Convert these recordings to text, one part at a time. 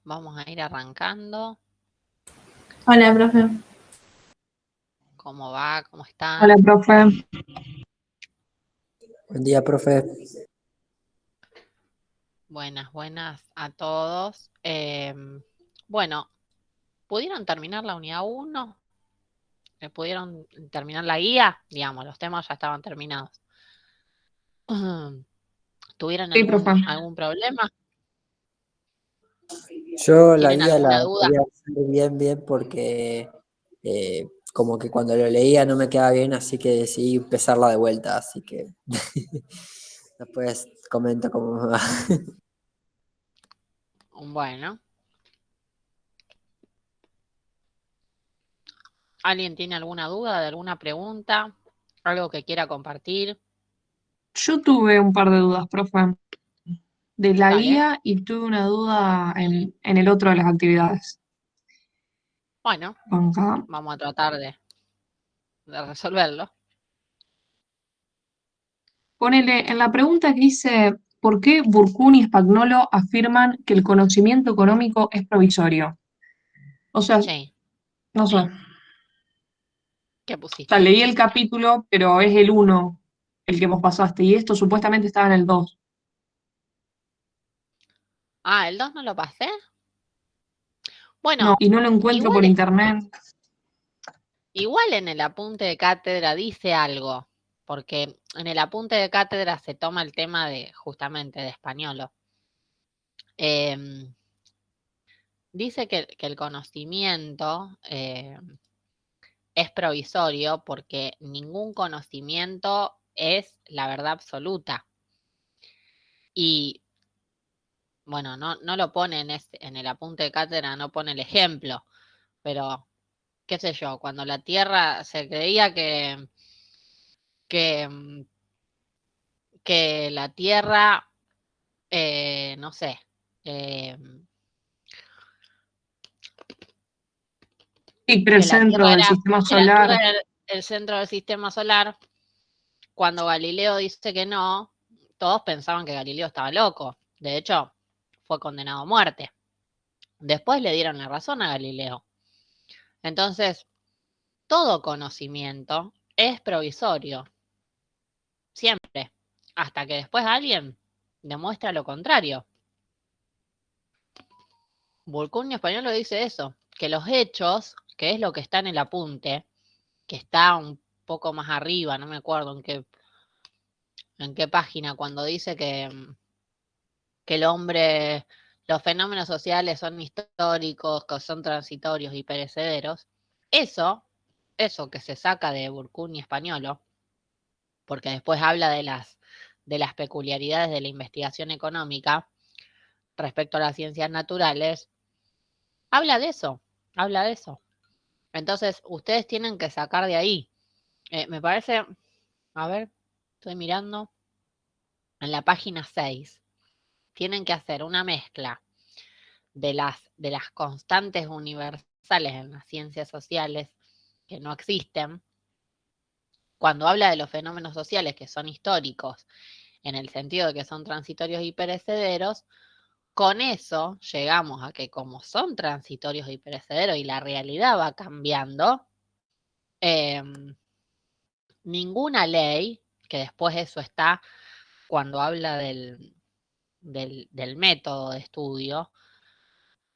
Vamos a ir arrancando. Hola, profe. ¿Cómo va? ¿Cómo Hola, están? profe. Buen día, profe. Buenas a todos. Bueno, ¿pudieron terminar la unidad 1? ¿Pudieron terminar la guía? Digamos, los temas ya estaban terminados. ¿Tuvieron Sí, profe. algún problema? Yo la ¿Tienen guía la alguna duda? quería hacer bien porque como que cuando lo leía no me quedaba bien, así que decidí empezarla de vuelta, así que después comento cómo me va. Bueno, ¿alguien tiene alguna duda, de alguna pregunta? ¿Algo que quiera compartir? Yo tuve un par de dudas, profe, de la Dale. guía y tuve una duda en el otro de las actividades. Bueno, Acá. vamos a tratar de resolverlo. Ponele en la pregunta que dice, ¿por qué Burkun y Spagnolo afirman que el conocimiento económico es provisorio? O sea, Sí, no sé. O ¿qué sea, pusiste? leí el capítulo, pero es el uno el que vos pasaste, y esto supuestamente estaba en el 2. Ah, ¿el 2 no lo pasé? No, Bueno, y no lo encuentro igual, por internet. igual en el apunte de cátedra dice algo, porque en el apunte de cátedra se toma el tema de justamente de español. Dice que el conocimiento es provisorio porque ningún conocimiento es la verdad absoluta. Y bueno, no lo pone en el apunte de cátedra, no pone el ejemplo, pero qué sé yo, cuando la Tierra se creía que, mm, que la Tierra, no sé, eh, Sí, pero el que la centro Tierra del era, sistema que la solar. Tierra era el centro del sistema solar, cuando Galileo dice que no, todos pensaban que Galileo estaba loco. De hecho, fue condenado a muerte. Después le dieron la razón a Galileo. Entonces, todo conocimiento es provisorio, siempre, hasta que después alguien demuestra lo contrario. Burkuni Español lo dice eso, que los hechos, que es lo que está en el apunte, que está un poco más arriba, no me acuerdo en qué página, cuando dice que el hombre, los fenómenos sociales son históricos, que son transitorios y perecederos, eso que se saca de Burkuni Españolo, porque después habla de las peculiaridades de la investigación económica respecto a las ciencias naturales, habla de eso, habla de eso. Entonces, ustedes tienen que sacar de ahí. Me parece, a ver, estoy mirando, en la página 6, tienen que hacer una mezcla de las constantes universales en las ciencias sociales que no existen. Cuando habla de los fenómenos sociales que son históricos, en el sentido de que son transitorios y perecederos, con eso llegamos a que como son transitorios y perecederos y la realidad va cambiando, eh, ninguna ley, que después eso está cuando habla del método de estudio,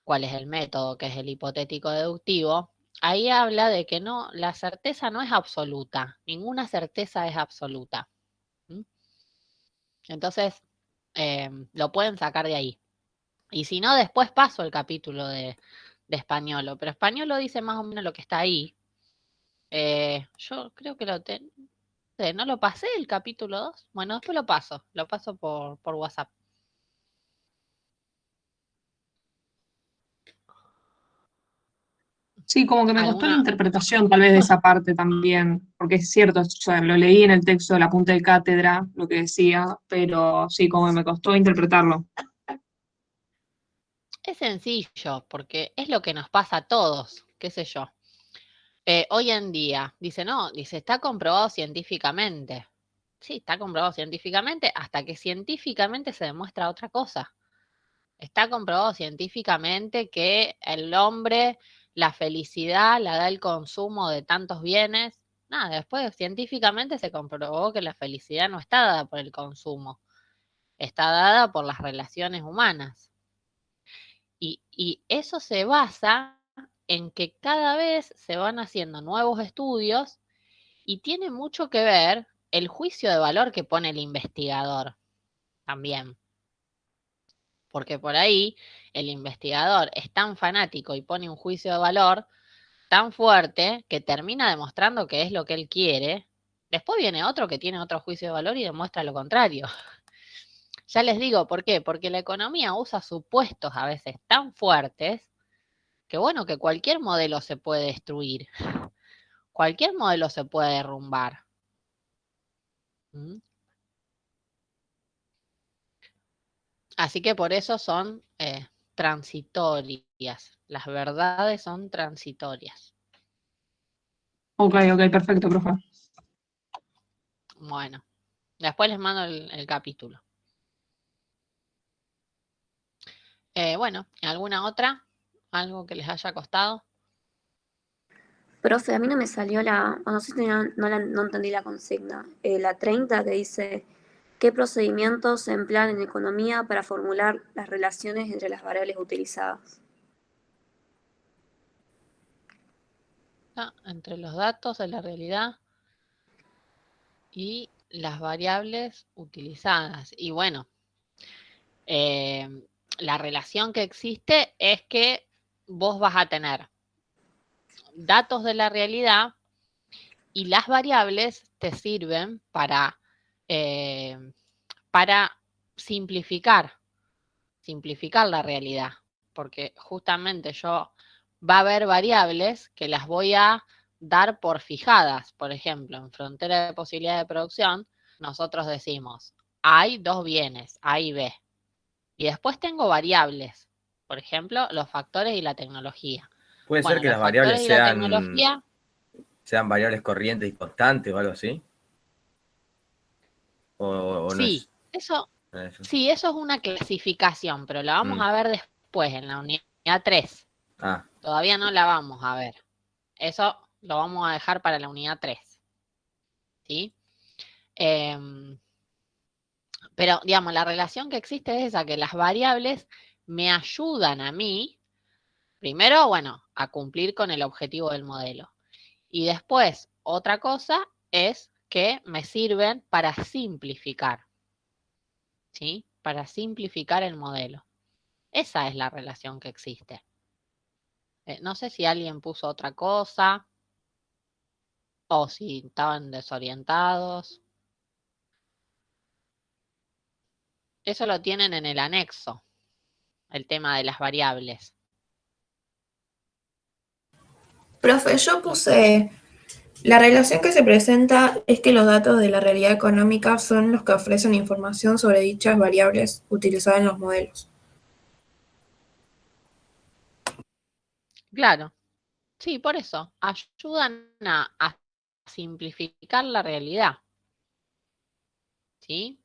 cuál es el método, que es el hipotético deductivo, ahí habla de que no, la certeza no es absoluta, ninguna certeza es absoluta. ¿Mm? Entonces, lo pueden sacar de ahí. Y si no, después paso el capítulo de Españolo, pero Españolo dice más o menos lo que está ahí. Yo creo que no lo pasé el capítulo 2. Bueno, después lo paso por WhatsApp. Sí, como que me costó la ¿Alguna? interpretación tal vez de esa parte también, porque es cierto, o sea, lo leí en el texto de la punta de cátedra, lo que decía, pero sí, como que me costó interpretarlo. Es sencillo, porque es lo que nos pasa a todos, qué sé yo. Hoy en día, dice, está comprobado científicamente. Sí, está comprobado científicamente hasta que científicamente se demuestra otra cosa. Está comprobado científicamente que el hombre, la felicidad la da el consumo de tantos bienes. Nada, después científicamente se comprobó que la felicidad no está dada por el consumo, está dada por las relaciones humanas. Y eso se basa en que cada vez se van haciendo nuevos estudios y tiene mucho que ver el juicio de valor que pone el investigador también. Porque por ahí el investigador es tan fanático y pone un juicio de valor tan fuerte que termina demostrando que es lo que él quiere. Después viene otro que tiene otro juicio de valor y demuestra lo contrario. Ya les digo, ¿por qué? Porque la economía usa supuestos a veces tan fuertes que bueno, que cualquier modelo se puede destruir, cualquier modelo se puede derrumbar. ¿Mm? Así que por eso son transitorias, las verdades son transitorias. Ok, perfecto, profe. Bueno, después les mando el capítulo. Bueno, ¿alguna otra? ¿Algo que les haya costado? Profe, a mí no me salió no sé si no entendí la consigna. La 30 que dice, ¿qué procedimientos se emplean en economía para formular las relaciones entre las variables utilizadas? Entre los datos de la realidad y las variables utilizadas. Y bueno, la relación que existe es que vos vas a tener datos de la realidad y las variables te sirven para simplificar la realidad, porque justamente va a haber variables que las voy a dar por fijadas. Por ejemplo, en frontera de posibilidad de producción, nosotros decimos, hay dos bienes, A y B. Y después tengo variables, por ejemplo, los factores y la tecnología. ¿Puede ser Bueno, que los las factores variables y la tecnología, sean variables corrientes y constantes o algo así? ¿O no sí, es eso eso? Sí, eso es una clasificación, pero la vamos a ver después en la unidad 3. Ah, Todavía no la vamos a ver. Eso lo vamos a dejar para la unidad 3. ¿Sí? Pero, digamos, la relación que existe es esa, que las variables me ayudan a mí, primero, bueno, a cumplir con el objetivo del modelo. Y después, otra cosa es que me sirven para simplificar. ¿Sí? Para simplificar el modelo. Esa es la relación que existe. No sé si alguien puso otra cosa o si estaban desorientados. Eso lo tienen en el anexo, el tema de las variables. Profe, yo puse, la relación que se presenta es que los datos de la realidad económica son los que ofrecen información sobre dichas variables utilizadas en los modelos. Claro, sí, por eso, ayudan a simplificar la realidad. ¿Sí?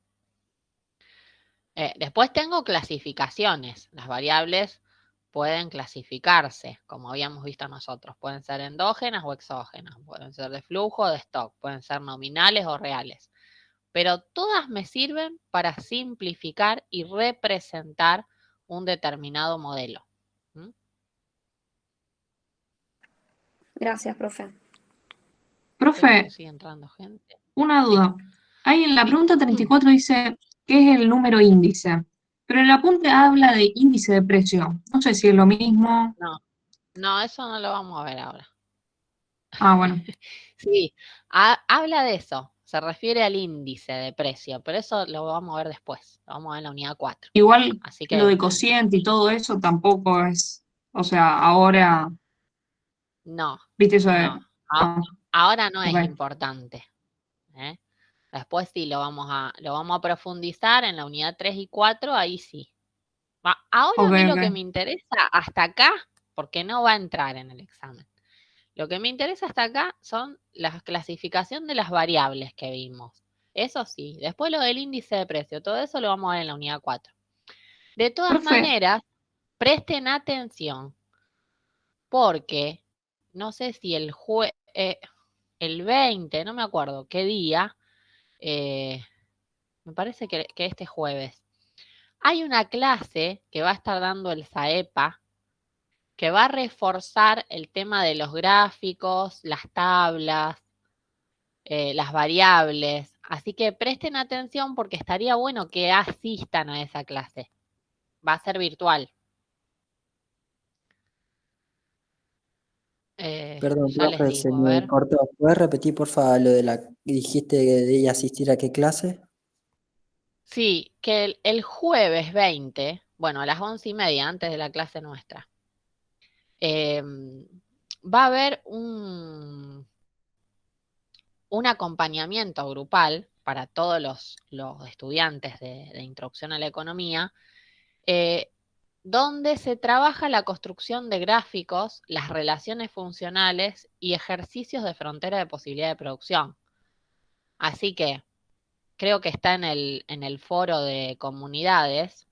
Después tengo clasificaciones. Las variables pueden clasificarse, como habíamos visto nosotros. Pueden ser endógenas o exógenas, pueden ser de flujo o de stock, pueden ser nominales o reales. Pero todas me sirven para simplificar y representar un determinado modelo. ¿Mm? Gracias, profe. Profe, Sigue entrando gente. una Sí. duda. Ahí en la pregunta Mm. 34 dice, ¿qué es el número índice? Pero el apunte habla de índice de precio. No sé si es lo mismo. No, eso no lo vamos a ver ahora. Ah, bueno. Sí, habla de eso, se refiere al índice de precio, pero eso lo vamos a ver después, lo vamos a ver en la unidad 4. Igual Así lo que de cociente y todo eso tampoco es, o sea, ahora, no, viste eso de, no, ahora no es ok. importante. ¿Eh? Después sí lo vamos a profundizar en la unidad 3 y 4, ahí sí. Ahora a mí lo que me interesa hasta acá, porque no va a entrar en el examen. Lo que me interesa hasta acá son la clasificación de las variables que vimos. Eso sí, después lo del índice de precio, todo eso lo vamos a ver en la unidad 4. De todas Profe. maneras, presten atención, porque no sé si el 20, no me acuerdo qué día, me parece que este jueves, hay una clase que va a estar dando el SAEPA, que va a reforzar el tema de los gráficos, las tablas, las variables. Así que presten atención porque estaría bueno que asistan a esa clase. Va a ser virtual. Perdón, Ya les profe, se digo, a me ver. cortó. ¿Puedes repetir, por favor, lo de la dijiste de ella asistir a qué clase? Sí, que el jueves 20, bueno, a las 11:30, antes de la clase nuestra, va a haber un acompañamiento grupal para todos los estudiantes de Introducción a la Economía, donde se trabaja la construcción de gráficos, las relaciones funcionales y ejercicios de frontera de posibilidad de producción. Así que creo que está en el foro de comunidades.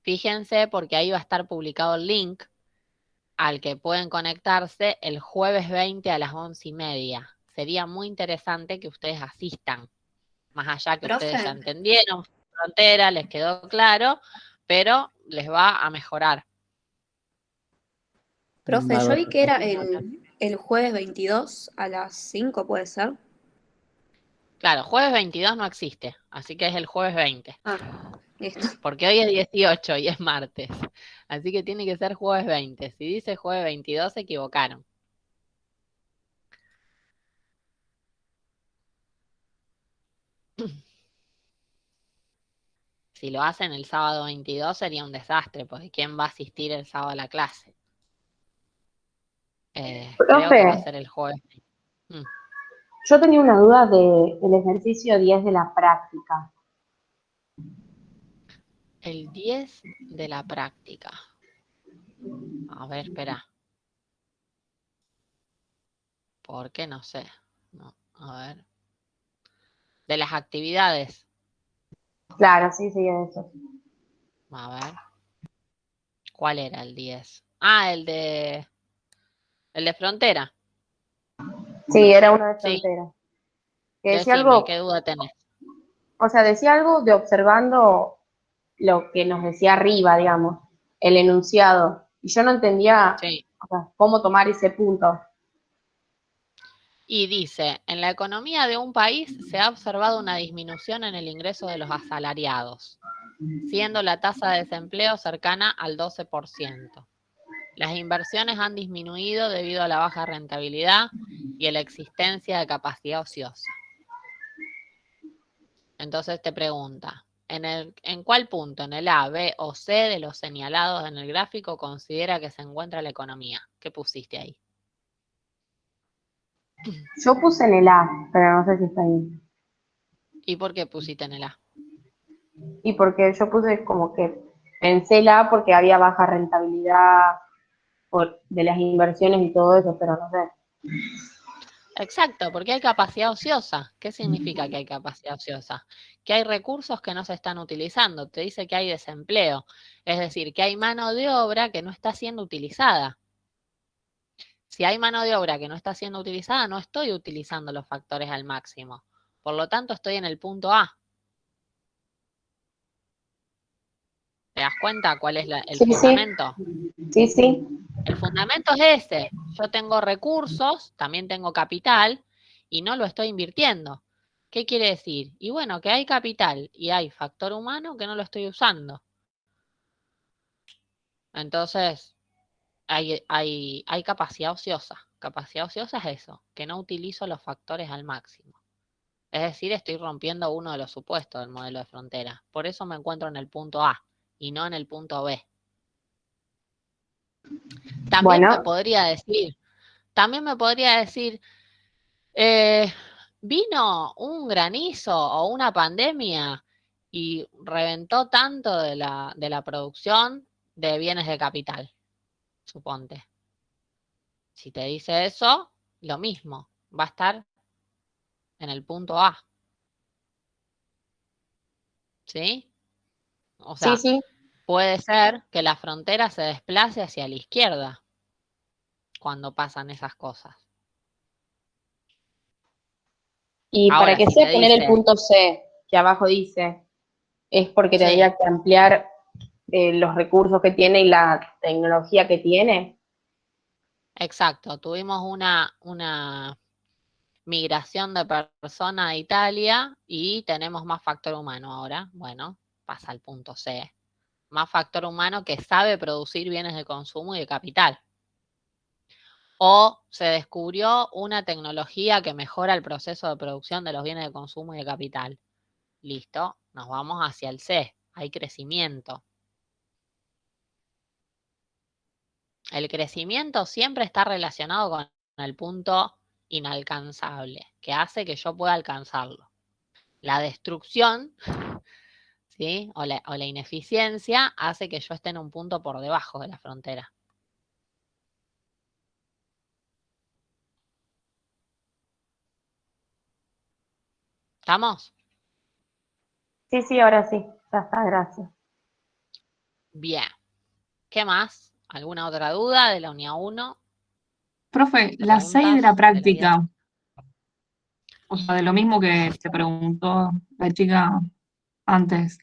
Fíjense porque ahí va a estar publicado el link al que pueden conectarse el jueves 20 a las 11:30. Sería muy interesante que ustedes asistan, más allá que ustedes ya Profe, entendieron frontera, les quedó claro, pero les va a mejorar. profe, yo Bárbaro. vi que era el jueves 22 a las 5, ¿puede ser? Claro, jueves 22 no existe, así que es el jueves 20, Ah, listo. porque hoy es 18 y es martes, así que tiene que ser jueves 20. Si dice jueves 22 se equivocaron. Si lo hacen el sábado 22 sería un desastre, porque ¿quién va a asistir el sábado a la clase? Creo que va a Profe, ser el jueves. Mm. yo tenía una duda del ejercicio 10 de la práctica. El 10 de la práctica. A ver, espera. ¿Por qué? No sé. No, a ver. De las actividades. Claro, sí, sí, eso. A ver. ¿Cuál era el 10? Ah, el de frontera. Sí, era uno de Sí, frontera. Que decía decime, ¿qué algo, duda tenés? o sea, decía algo de observando lo que nos decía arriba, digamos, el enunciado. Y yo no entendía, Sí. o sea, cómo tomar ese punto. Y dice, en la economía de un país se ha observado una disminución en el ingreso de los asalariados, siendo la tasa de desempleo cercana al 12%. Las inversiones han disminuido debido a la baja rentabilidad y a la existencia de capacidad ociosa. Entonces te pregunta, ¿en cuál punto, en el A, B o C de los señalados en el gráfico considera que se encuentra la economía? ¿Qué pusiste ahí? Yo puse en el A, pero no sé si está ahí. ¿Y por qué pusiste en el A? Y porque yo puse como que pensé el A porque había baja rentabilidad de las inversiones y todo eso, pero no sé. Exacto, porque hay capacidad ociosa. ¿Qué significa que hay capacidad ociosa? Que hay recursos que no se están utilizando. Te dice que hay desempleo. Es decir, que hay mano de obra que no está siendo utilizada. Si hay mano de obra que no está siendo utilizada, no estoy utilizando los factores al máximo. Por lo tanto, estoy en el punto A. ¿Te das cuenta cuál es el Sí, sí, fundamento? sí, sí. El fundamento es ese. Yo tengo recursos, también tengo capital y no lo estoy invirtiendo. ¿Qué quiere decir? Y bueno, que hay capital y hay factor humano que no lo estoy usando. Entonces, hay capacidad ociosa. Capacidad ociosa es eso, que no utilizo los factores al máximo. Es decir, estoy rompiendo uno de los supuestos del modelo de frontera. Por eso me encuentro en el punto A y no en el punto B. También me Bueno, podría decir, vino un granizo o una pandemia y reventó tanto de la producción de bienes de capital, suponte. Si te dice eso, lo mismo, va a estar en el punto A, ¿sí? O sí, sea, sí. puede ser que la frontera se desplace hacia la izquierda cuando pasan esas cosas. Y para Ahora, que si sea me poner el dice, punto C, que abajo dice, es porque sí, tendría que ampliar los recursos que tiene y la tecnología que tiene. exacto, tuvimos una migración de personas a Italia y tenemos más factor humano ahora. Bueno, pasa al punto C. Más factor humano que sabe producir bienes de consumo y de capital. O se descubrió una tecnología que mejora el proceso de producción de los bienes de consumo y de capital. Listo, nos vamos hacia el C. Hay crecimiento. El crecimiento siempre está relacionado con el punto inalcanzable, que hace que yo pueda alcanzarlo. La destrucción, ¿sí? o la ineficiencia hace que yo esté en un punto por debajo de la frontera. ¿Estamos? Sí, ahora sí. Ya está, gracias. Bien. ¿Qué más? ¿Alguna otra duda de la unidad 1? Profe, la 6 de la ¿Preguntas de la vida? práctica, o sea, de lo mismo que te preguntó la chica antes.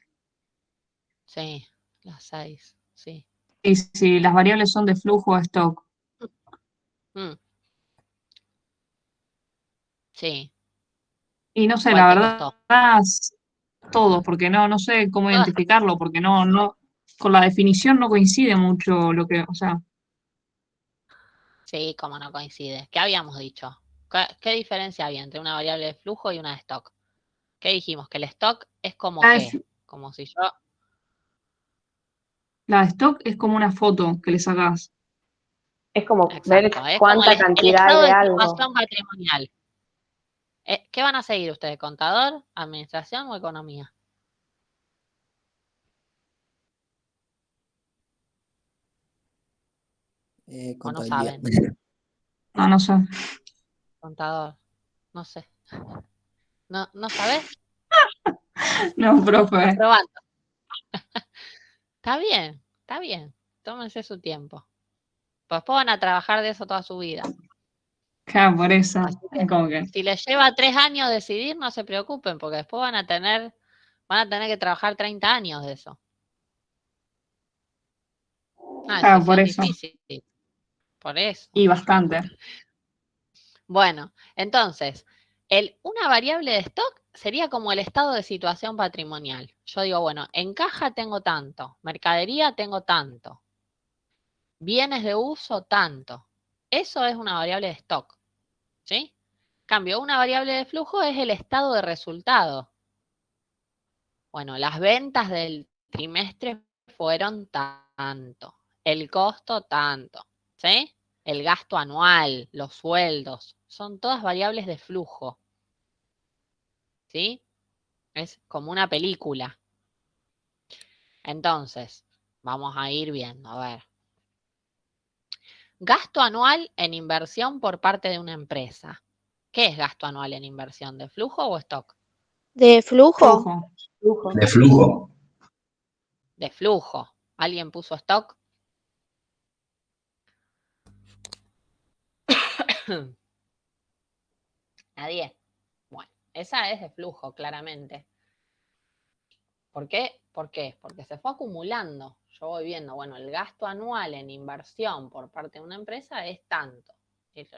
Sí, las 6, sí. Y si las variables son de flujo o stock. Mm, sí. Y no sé, ¿Cuál la te verdad, costó? todo, porque no sé cómo Todas. identificarlo, porque no, con la definición no coincide mucho lo que, o sea, Sí, como no coincide. ¿Qué habíamos dicho? ¿Qué diferencia había entre una variable de flujo y una de stock? ¿Qué dijimos? Que el stock es como la qué? de, Como si yo... la de stock es como una foto que le sacás. Es como ver Exacto, es como cuánta el cantidad hay estado de de algo. situación patrimonial. ¿Qué van a seguir ustedes? ¿Contador, administración o economía? ¿O no Contabilidad. saben? No sé. Contador, no sé. ¿No sabes? No, profe. Aprobando. Está bien, está bien. Tómense su tiempo. Pues después van a trabajar de eso toda su vida. Claro, por eso. Así que Es como que, si les lleva 3 años decidir, no se preocupen, porque después van a tener que trabajar 30 años de eso. Una claro, por decisión eso. difícil. Por eso. Y bastante. Bueno, entonces, una variable de stock sería como el estado de situación patrimonial. Yo digo, bueno, en caja tengo tanto, mercadería tengo tanto, bienes de uso tanto. Eso es una variable de stock, ¿sí? En cambio, una variable de flujo es el estado de resultado. Bueno, las ventas del trimestre fueron tanto, el costo tanto, ¿sí? El gasto anual, los sueldos, son todas variables de flujo, ¿sí? Es como una película. Entonces, vamos a ir viendo, a ver. Gasto anual en inversión por parte de una empresa. ¿Qué es gasto anual en inversión? ¿De flujo o stock? ¿De flujo? Flujo. Flujo. De flujo. De flujo. ¿Alguien puso stock? Nadie. Bueno, esa es de flujo, claramente. ¿Por qué? ¿Por qué? Porque se fue acumulando. Yo voy viendo, bueno, el gasto anual en inversión por parte de una empresa es tanto.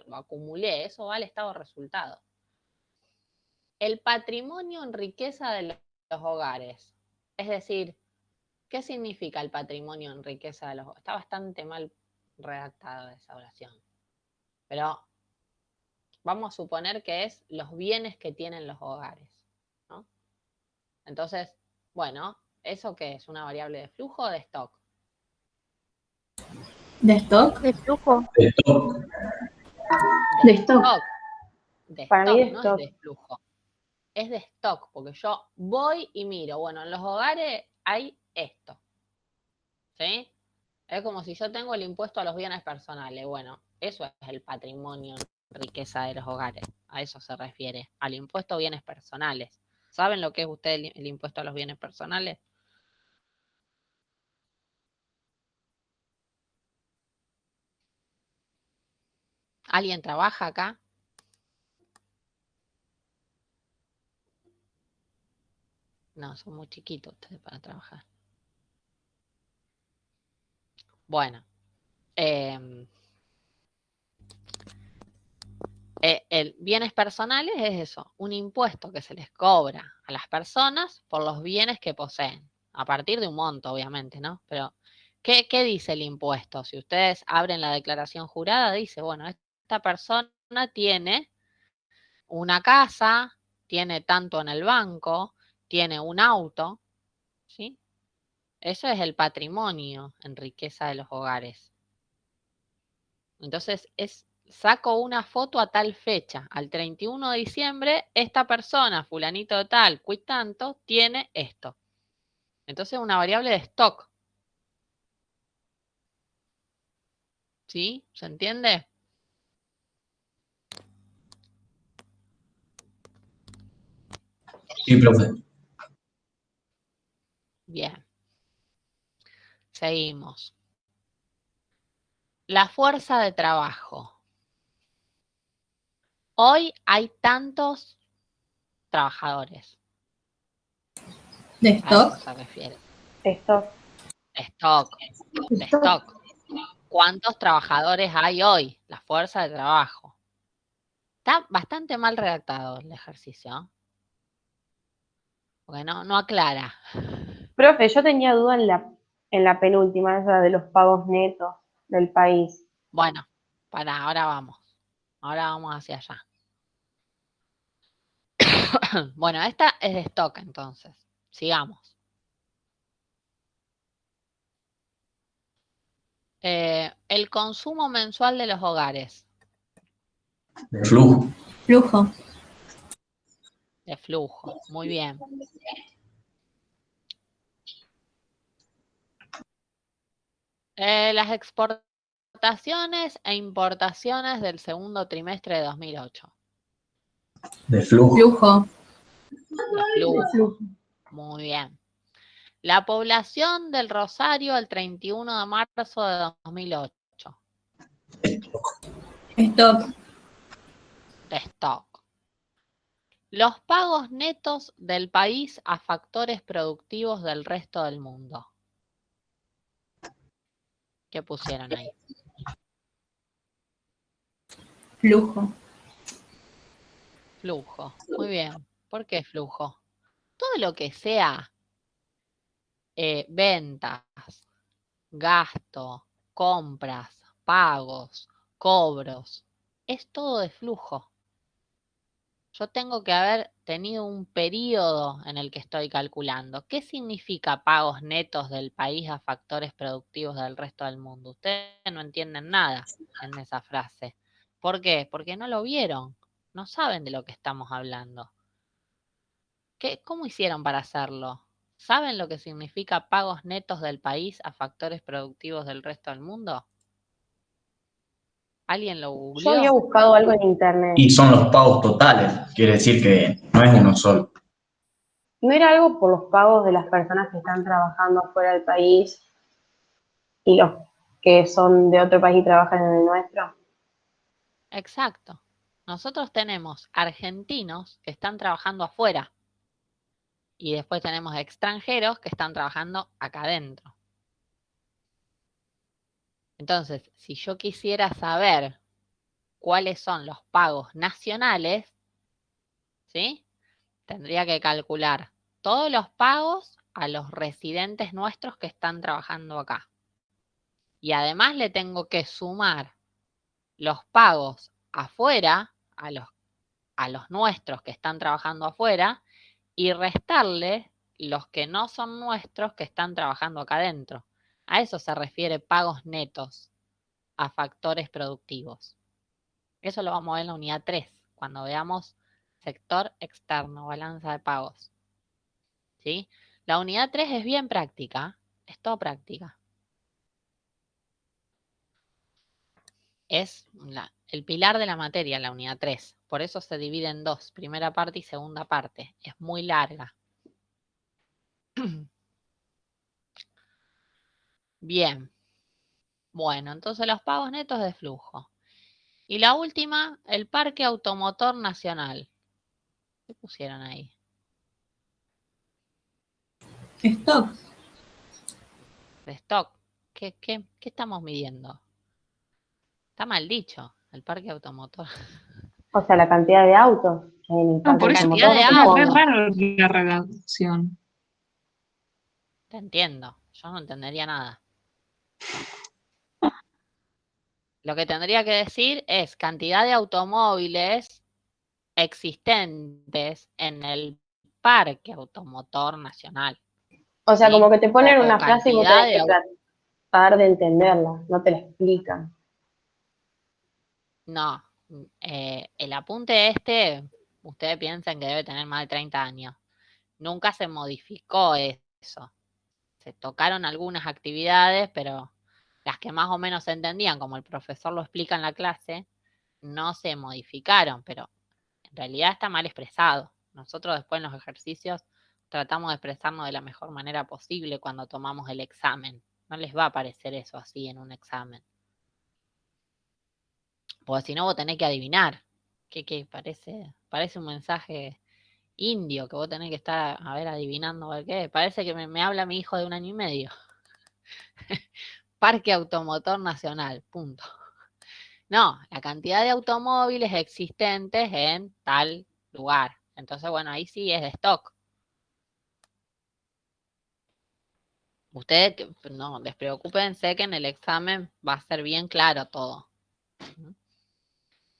Lo acumulé, eso va al estado de resultado. El patrimonio en riqueza de los hogares. Es decir, ¿qué significa el patrimonio en riqueza de los hogares? Está bastante mal redactada esa oración. Pero vamos a suponer que es los bienes que tienen los hogares, ¿no? Entonces, bueno, ¿eso qué es? ¿Una variable de flujo o de stock? ¿De stock? ¿De flujo? De stock. De stock. Stock. De Para mí stock, de no es stock. de flujo. Es de stock, porque yo voy y miro, bueno, en los hogares hay esto, ¿sí? Es como si yo tengo el impuesto a los bienes personales. Bueno, eso es el patrimonio en riqueza de los hogares. A eso se refiere, al impuesto a bienes personales. ¿Saben lo que es usted el impuesto a los bienes personales? ¿Alguien trabaja acá? No, son muy chiquitos ustedes para trabajar. Bueno. Bienes personales es eso, un impuesto que se les cobra a las personas por los bienes que poseen, a partir de un monto, obviamente, ¿no? Pero, ¿qué dice el impuesto? Si ustedes abren la declaración jurada, dice, bueno, esta persona tiene una casa, tiene tanto en el banco, tiene un auto, ¿sí? Eso es el patrimonio en riqueza de los hogares. Entonces, saco una foto a tal fecha, al 31 de diciembre, esta persona, fulanito de tal, quit tanto, tiene esto. Entonces, una variable de stock. ¿Sí? ¿Se entiende? Sí, profe. Bien. Seguimos. La fuerza de trabajo. Hoy hay tantos trabajadores. ¿De A eso stock? se refiere. Esto, Stock. De stock. ¿Cuántos trabajadores hay hoy? La fuerza de trabajo. Está bastante mal redactado el ejercicio. Porque no aclara. profe, yo tenía duda en la penúltima, esa de los pagos netos del país. Bueno, ahora vamos. Ahora vamos hacia allá. Bueno, esta es de stock entonces. Sigamos. El consumo mensual de los hogares. De flujo. Flujo. De flujo. Muy bien. Las exportaciones e importaciones del segundo trimestre de 2008. De flujo. Flujo. De flujo. Muy bien. La población del Rosario el 31 de marzo de 2008. Stock. De stock. Los pagos netos del país a factores productivos del resto del mundo. ¿Qué pusieron ahí? Flujo. Flujo. Muy bien. ¿Por qué flujo? Todo lo que sea ventas, gasto, compras, pagos, cobros, es todo de flujo. Yo tengo que haber tenido un periodo en el que estoy calculando. ¿Qué significa pagos netos del país a factores productivos del resto del mundo? Ustedes no entienden nada en esa frase. ¿Por qué? Porque no lo vieron. No saben de lo que estamos hablando. ¿Cómo hicieron para hacerlo? ¿Saben lo que significa pagos netos del país a factores productivos del resto del mundo? ¿Alguien lo Yo había googleó? buscado algo en internet. Y son los pagos totales, quiere decir que no es uno solo. ¿No era algo por los pagos de las personas que están trabajando afuera del país y los que son de otro país y trabajan en el nuestro? Exacto. Nosotros tenemos argentinos que están trabajando afuera y después tenemos extranjeros que están trabajando acá adentro. Entonces, si yo quisiera saber cuáles son los pagos nacionales, ¿sí? Tendría que calcular todos los pagos a los residentes nuestros que están trabajando acá. Y además le tengo que sumar los pagos afuera, a los nuestros que están trabajando afuera, y restarle los que no son nuestros que están trabajando acá adentro. A eso se refiere pagos netos a factores productivos. Eso lo vamos a ver en la unidad 3, cuando veamos sector externo, balanza de pagos. ¿Sí? La unidad 3 es bien práctica, es todo práctica. Es el pilar de la materia, la unidad 3. Por eso se divide en dos, primera parte y segunda parte. Es muy larga. Bien. Bueno, entonces los pagos netos de flujo. Y la última, el Parque Automotor Nacional. ¿Qué pusieron ahí? Stock. De stock. ¿Qué estamos midiendo? Está mal dicho, el parque automotor. O sea, la cantidad de autos que hay en el No, parque por eso Cantidad de automotor, es autos. raro la redacción. Te entiendo, yo no entendería nada. Lo que tendría que decir es cantidad de automóviles existentes en el Parque Automotor Nacional. o sea, ¿Sí? como que te ponen O una frase y vos cantidad tenés de que tratar de entenderla, no te la explican. No, el apunte este, ustedes piensan que debe tener más de 30 años. Nunca se modificó eso. Se tocaron algunas actividades, pero las que más o menos se entendían, como el profesor lo explica en la clase, no se modificaron, pero en realidad está mal expresado. Nosotros después en los ejercicios tratamos de expresarnos de la mejor manera posible cuando tomamos el examen. No les va a parecer eso así en un examen. Porque si no, vos tenés que adivinar. ¿Qué? Parece un mensaje indio que vos tenés que estar, a ver, adivinando a ver qué. Parece que me habla mi hijo de 1 año y medio. Parque Automotor Nacional, punto. No, la cantidad de automóviles existentes en tal lugar. Entonces, bueno, ahí sí es de stock. Ustedes no, despreocúpense que en el examen va a ser bien claro todo.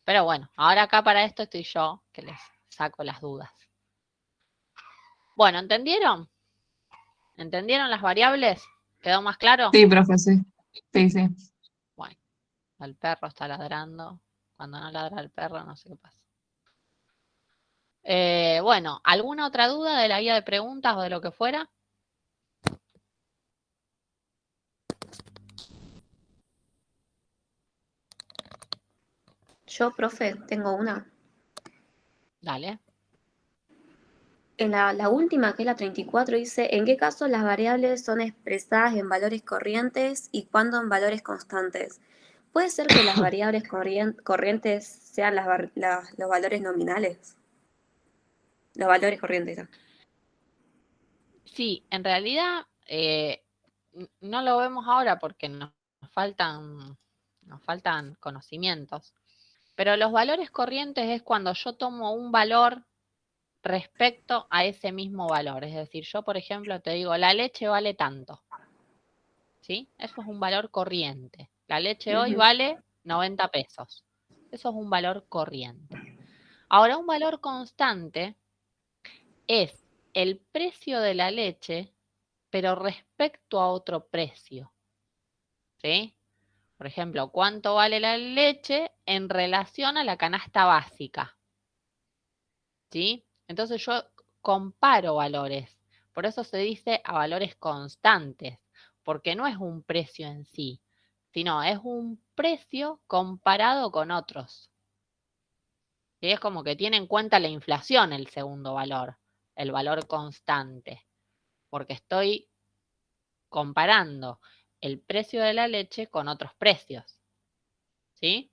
Pero bueno, ahora acá para esto estoy yo, que les saco las dudas. Bueno, ¿entendieron? ¿Entendieron las variables? ¿Quedó más claro? Sí, profe, sí. Sí, sí. Bueno, el perro está ladrando. Cuando no ladra el perro, no sé qué pasa. Bueno, ¿alguna otra duda de la guía de preguntas o de lo que fuera? Yo, profe, tengo una. Dale. En la última, que es la 34, dice, ¿en qué casos las variables son expresadas en valores corrientes y cuándo en valores constantes? ¿Puede ser que las variables corrientes sean los valores nominales? Los valores corrientes. ¿No? Sí, en realidad no lo vemos ahora porque nos faltan conocimientos. Pero los valores corrientes es cuando yo tomo un valor respecto a ese mismo valor. Es decir, yo, por ejemplo, te digo, la leche vale tanto. ¿Sí? Eso es un valor corriente. La leche hoy vale 90 pesos. Eso es un valor corriente. Ahora, un valor constante es el precio de la leche, pero respecto a otro precio. ¿Sí? Por ejemplo, ¿cuánto vale la leche en relación a la canasta básica? ¿Sí? Entonces yo comparo valores. Por eso se dice a valores constantes, porque no es un precio en sí, sino es un precio comparado con otros. Y es como que tiene en cuenta la inflación el segundo valor, el valor constante, porque estoy comparando el precio de la leche con otros precios. ¿Sí?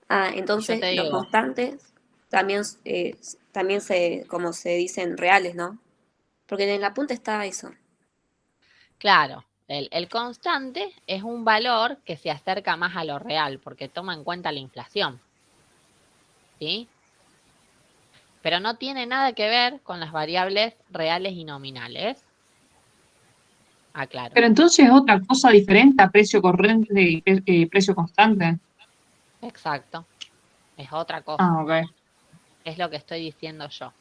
Ah, Y yo te entonces los digo, constantes también, también como se dicen reales, ¿no? Porque en la punta está eso. claro, el constante es un valor que se acerca más a lo real, porque toma en cuenta la inflación. ¿Sí? Pero no tiene nada que ver con las variables reales y nominales. Aclaro. Pero entonces es otra cosa diferente a precio corriente y precio constante. Exacto. Es otra cosa. Ah, ok. Es lo que estoy diciendo yo.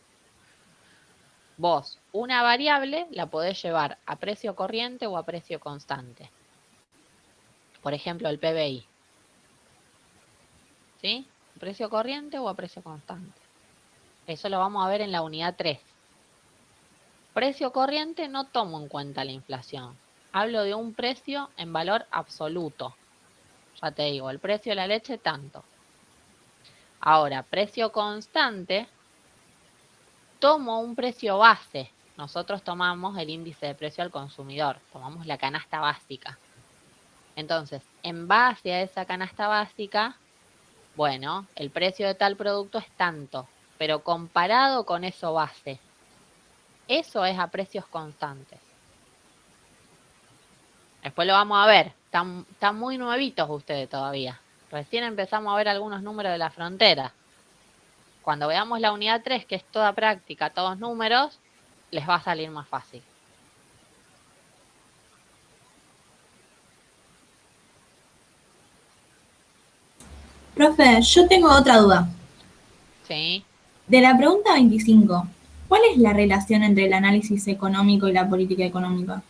Vos, una variable la podés llevar a precio corriente o a precio constante. Por ejemplo, el PBI. ¿Sí? ¿Precio corriente o a precio constante? Eso lo vamos a ver en la unidad 3. Precio corriente no tomo en cuenta la inflación. Hablo de un precio en valor absoluto. Ya te digo, el precio de la leche tanto. Ahora, precio constante, tomo un precio base. Nosotros tomamos el índice de precio al consumidor, tomamos la canasta básica. Entonces, en base a esa canasta básica, bueno, el precio de tal producto es tanto, pero comparado con eso base, eso es a precios constantes. Después lo vamos a ver, están muy nuevitos ustedes todavía. Recién empezamos a ver algunos números de la frontera. Cuando veamos la unidad 3, que es toda práctica, todos números, les va a salir más fácil. Profe, yo tengo otra duda. ¿Sí? De la pregunta 25, ¿cuál es la relación entre el análisis económico y la política económica?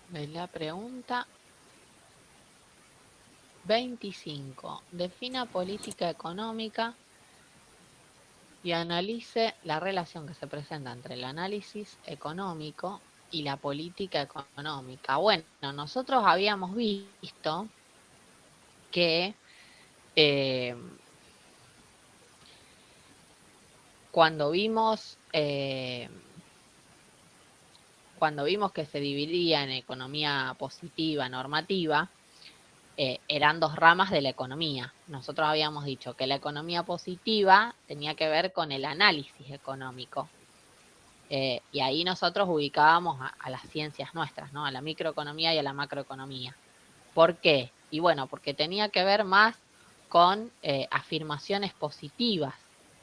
De la pregunta 25. Defina política económica y analice la relación que se presenta entre el análisis económico y la política económica. Bueno, nosotros habíamos visto que cuando vimos que se dividía en economía positiva, normativa, eran dos ramas de la economía. Nosotros habíamos dicho que la economía positiva tenía que ver con el análisis económico. Y ahí nosotros ubicábamos a las ciencias nuestras, ¿no? A la microeconomía y a la macroeconomía. ¿Por qué? Y bueno, porque tenía que ver más con afirmaciones positivas.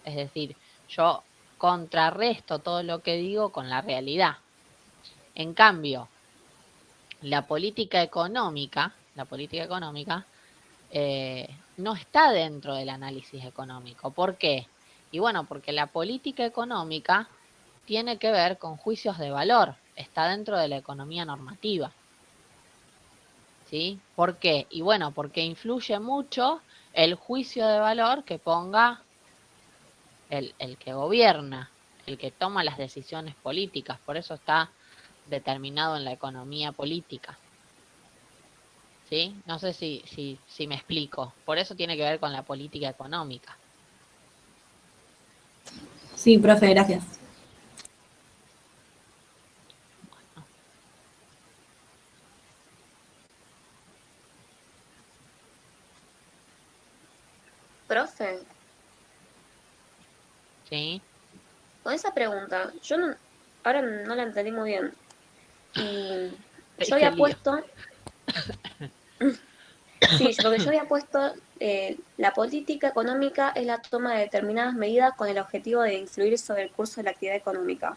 Es decir, yo contrarresto todo lo que digo con la realidad. En cambio, la política económica no está dentro del análisis económico. ¿Por qué? Y bueno, porque la política económica tiene que ver con juicios de valor, está dentro de la economía normativa. ¿Sí? ¿Por qué? Y bueno, porque influye mucho el juicio de valor que ponga el que gobierna, el que toma las decisiones políticas. Por eso está determinado en la economía política. ¿Sí? No sé si me explico. Por eso tiene que ver con la política económica. Sí, profe, gracias. Profe, ¿Sí? con esa pregunta, ahora no la entendí muy bien. Y yo había puesto... Sí, porque yo había puesto la política económica es la toma de determinadas medidas con el objetivo de influir sobre el curso de la actividad económica.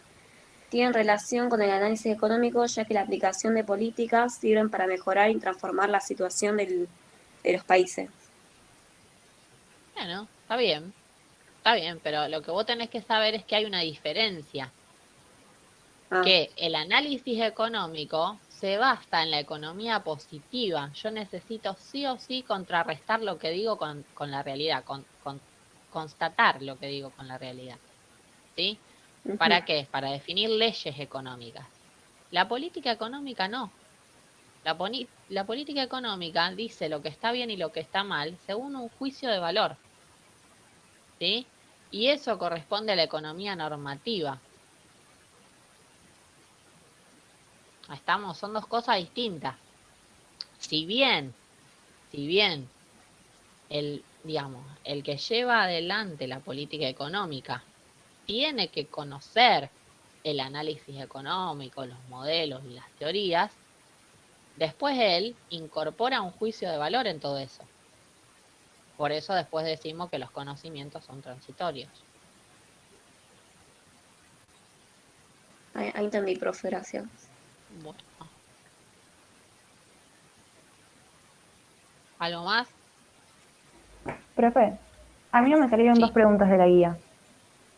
Tienen relación con el análisis económico, ya que la aplicación de políticas sirven para mejorar y transformar la situación de los países. Bueno, está bien, pero lo que vos tenés que saber es que hay una diferencia. Que el análisis económico se basa en la economía positiva. Yo necesito sí o sí contrarrestar lo que digo con la realidad, constatar lo que digo con la realidad. ¿Sí? ¿Para qué? Para definir leyes económicas. La política económica no. La política económica dice lo que está bien y lo que está mal según un juicio de valor. ¿Sí? Y eso corresponde a la economía normativa. Estamos, son dos cosas distintas. Si bien el que lleva adelante la política económica tiene que conocer el análisis económico, los modelos y las teorías, después él incorpora un juicio de valor en todo eso. Por eso después decimos que los conocimientos son transitorios. Ahí entendí, profe, gracias. Bueno. ¿Algo más? Profe, a mí no me salieron dos preguntas de la guía.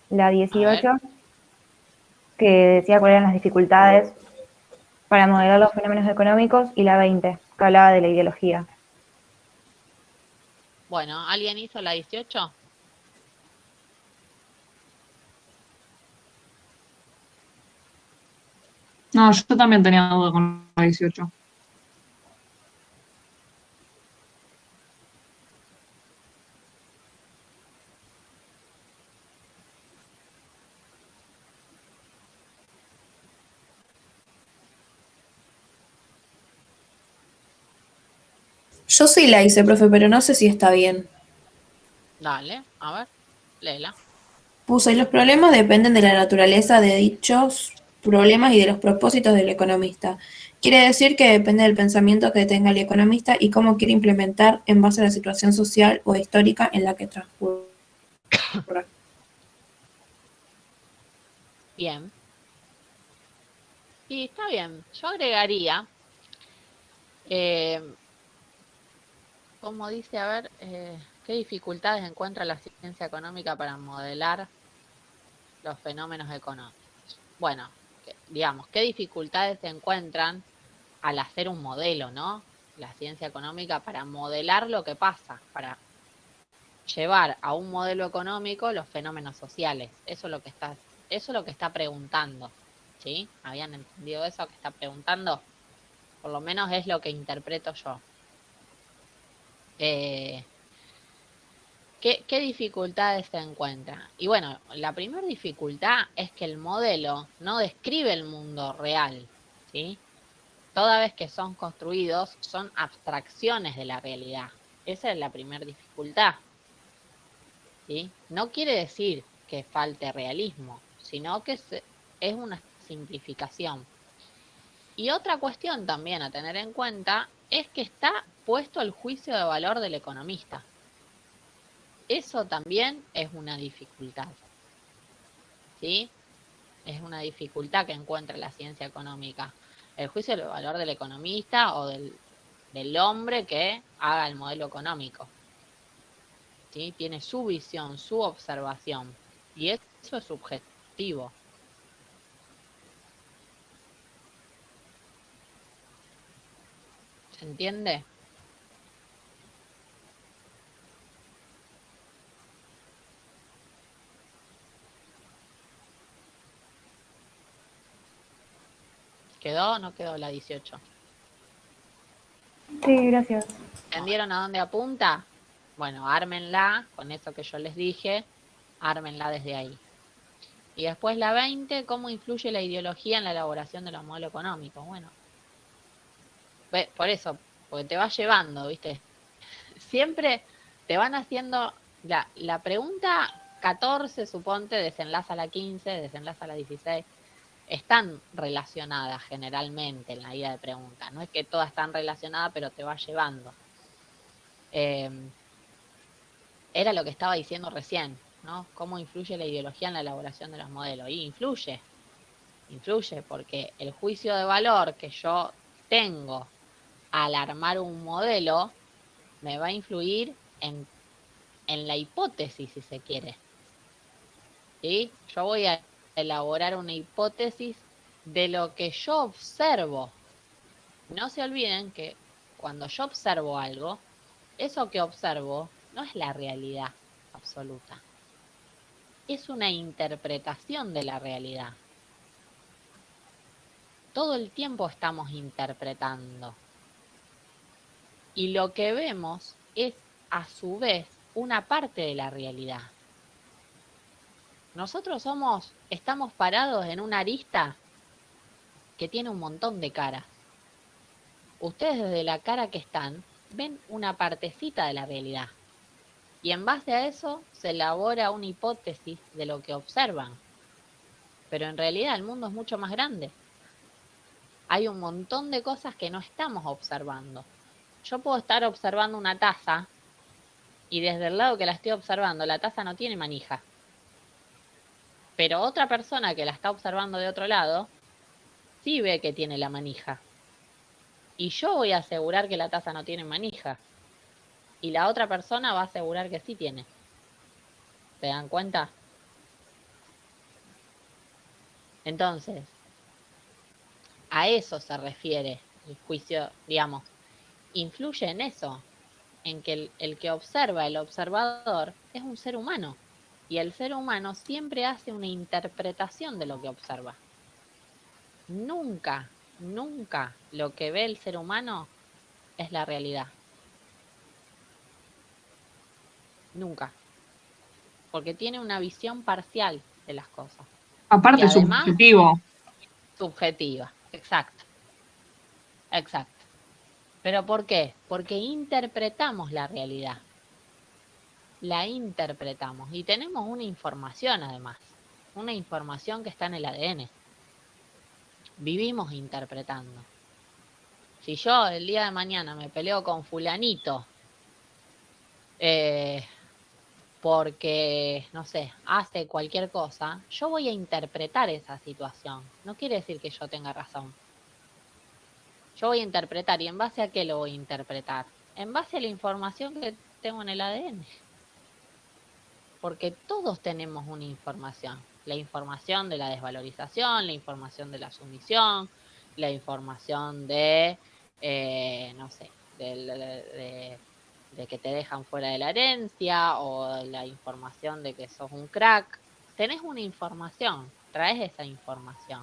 La 18, que decía cuáles eran las dificultades para modelar los fenómenos económicos, y la 20, que hablaba de la ideología. Bueno, ¿alguien hizo la 18? No, yo también tenía duda con la 18. Yo sí la hice, profe, pero no sé si está bien. Dale, a ver, léela. Puse, los problemas dependen de la naturaleza de dichos problemas y de los propósitos del economista. Quiere decir que depende del pensamiento que tenga el economista y cómo quiere implementar en base a la situación social o histórica en la que transcurre. Bien. Y está bien. Yo agregaría, como dice, a ver, ¿qué dificultades encuentra la ciencia económica para modelar los fenómenos económicos? Bueno, digamos, ¿qué dificultades se encuentran al hacer un modelo, ¿no? La ciencia económica para modelar lo que pasa, para llevar a un modelo económico los fenómenos sociales. Eso es lo que está preguntando, ¿sí? ¿Habían entendido eso que está preguntando? Por lo menos es lo que interpreto yo. ¿Qué dificultades se encuentran? Y bueno, la primera dificultad es que el modelo no describe el mundo real, ¿sí? Toda vez que son construidos, son abstracciones de la realidad. Esa es la primera dificultad, ¿sí? No quiere decir que falte realismo, sino que es una simplificación. Y otra cuestión también a tener en cuenta es que está puesto el juicio de valor del economista. Eso también es una dificultad, ¿sí? Es una dificultad que encuentra la ciencia económica. El juicio de valor del economista o del hombre que haga el modelo económico, ¿sí? Tiene su visión, su observación, y eso es subjetivo. ¿Se entiende? ¿Quedó o no quedó la 18? Sí, gracias. ¿Entendieron a dónde apunta? Bueno, ármenla con eso que yo les dije, ármenla desde ahí. Y después la 20, ¿cómo influye la ideología en la elaboración de los modelos económicos? Bueno, por eso, porque te va llevando, ¿viste? Siempre te van haciendo, la pregunta 14, suponte, desenlaza a la 15, desenlaza a la 16, están relacionadas generalmente en la guía de preguntas. No es que todas están relacionadas, pero te va llevando. Era lo que estaba diciendo recién, ¿no? ¿Cómo influye la ideología en la elaboración de los modelos? Y influye porque el juicio de valor que yo tengo al armar un modelo me va a influir en la hipótesis, si se quiere, ¿sí? Yo voy a elaborar una hipótesis de lo que yo observo. No se olviden que cuando yo observo algo, eso que observo no es la realidad absoluta. Es una interpretación de la realidad. Todo el tiempo estamos interpretando. Y lo que vemos es, a su vez, una parte de la realidad. Nosotros estamos parados en una arista que tiene un montón de caras. Ustedes desde la cara que están, ven una partecita de la realidad. Y en base a eso se elabora una hipótesis de lo que observan. Pero en realidad el mundo es mucho más grande. Hay un montón de cosas que no estamos observando. Yo puedo estar observando una taza y desde el lado que la estoy observando, la taza no tiene manija. Pero otra persona que la está observando de otro lado, sí ve que tiene la manija. Y yo voy a asegurar que la taza no tiene manija. Y la otra persona va a asegurar que sí tiene. ¿Se dan cuenta? Entonces, a eso se refiere el juicio, digamos. Influye en eso, en que el que observa, el observador, es un ser humano. Y el ser humano siempre hace una interpretación de lo que observa. Nunca lo que ve el ser humano es la realidad. Nunca. Porque tiene una visión parcial de las cosas. Aparte, y además, subjetivo. Subjetiva, exacto. ¿Pero por qué? Porque interpretamos la realidad. La interpretamos y tenemos una información además. Una información que está en el ADN. Vivimos interpretando. Si yo el día de mañana me peleo con fulanito porque, no sé, hace cualquier cosa, yo voy a interpretar esa situación. No quiere decir que yo tenga razón. Yo voy a interpretar, ¿y en base a qué lo voy a interpretar? En base a la información que tengo en el ADN. Porque todos tenemos una información. La información de la desvalorización, la información de la sumisión, la información de, no sé, de que te dejan fuera de la herencia, o la información de que sos un crack. Tenés una información, traes esa información.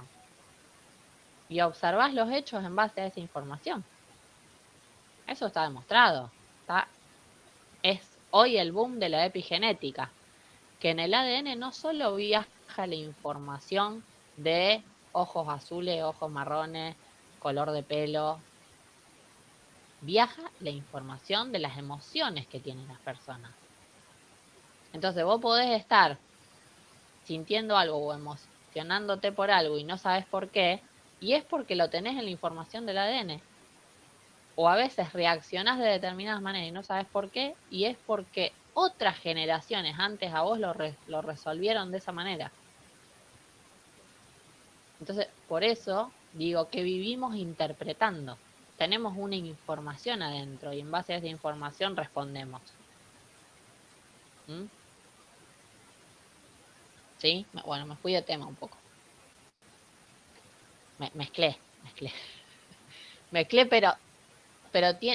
Y observás los hechos en base a esa información. Eso está demostrado. Es hoy el boom de la epigenética, que en el ADN no solo viaja la información de ojos azules, ojos marrones, color de pelo, viaja la información de las emociones que tienen las personas. Entonces vos podés estar sintiendo algo o emocionándote por algo y no sabes por qué, y es porque lo tenés en la información del ADN. O a veces reaccionás de determinadas maneras y no sabes por qué, y es porque otras generaciones antes a vos lo resolvieron de esa manera. Entonces, por eso digo que vivimos interpretando. Tenemos una información adentro y en base a esa información respondemos. ¿Mm? ¿Sí? Bueno, me fui de tema un poco. Mezclé. Mezclé, pero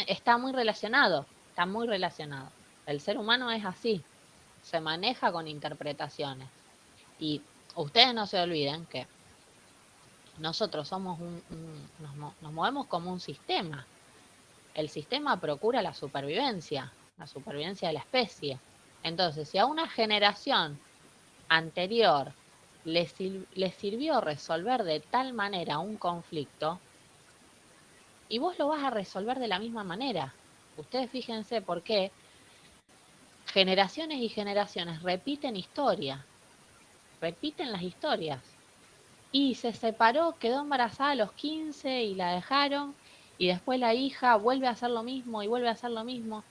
está muy relacionado. Está muy relacionado. El ser humano es así. Se maneja con interpretaciones. Y ustedes no se olviden que nosotros somos nos movemos como un sistema. El sistema procura la supervivencia de la especie. Entonces, si a una generación anterior le sirvió resolver de tal manera un conflicto, y vos lo vas a resolver de la misma manera. Ustedes fíjense por qué generaciones y generaciones repiten las historias. Y se separó, quedó embarazada a los 15 y la dejaron, y después la hija vuelve a hacer lo mismo y vuelve a hacer lo mismo.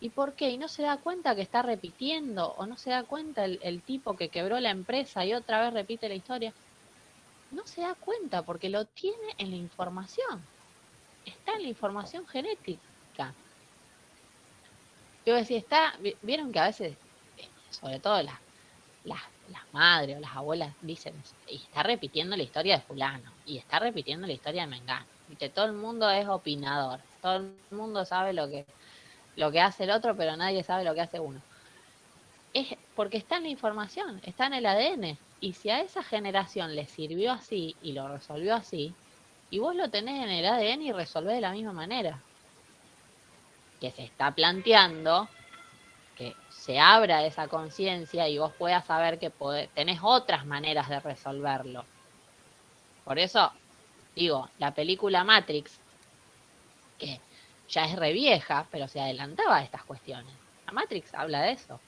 ¿Y por qué? Y no se da cuenta que está repitiendo, o no se da cuenta el tipo que quebró la empresa y otra vez repite la historia. No se da cuenta porque lo tiene en la información. Está en la información genética. Yo decía, vieron que a veces, sobre todo las madres o las abuelas dicen, y está repitiendo la historia de fulano, y está repitiendo la historia de Mengano. ¿Viste? Todo el mundo es opinador, todo el mundo sabe lo que hace el otro, pero nadie sabe lo que hace uno. Es porque está en la información, está en el ADN, y si a esa generación le sirvió así y lo resolvió así, y vos lo tenés en el ADN y resolvés de la misma manera. Que se está planteando que se abra esa conciencia y vos puedas saber que tenés otras maneras de resolverlo. Por eso, digo, la película Matrix, que ya es re vieja, pero se adelantaba a estas cuestiones. La Matrix habla de eso.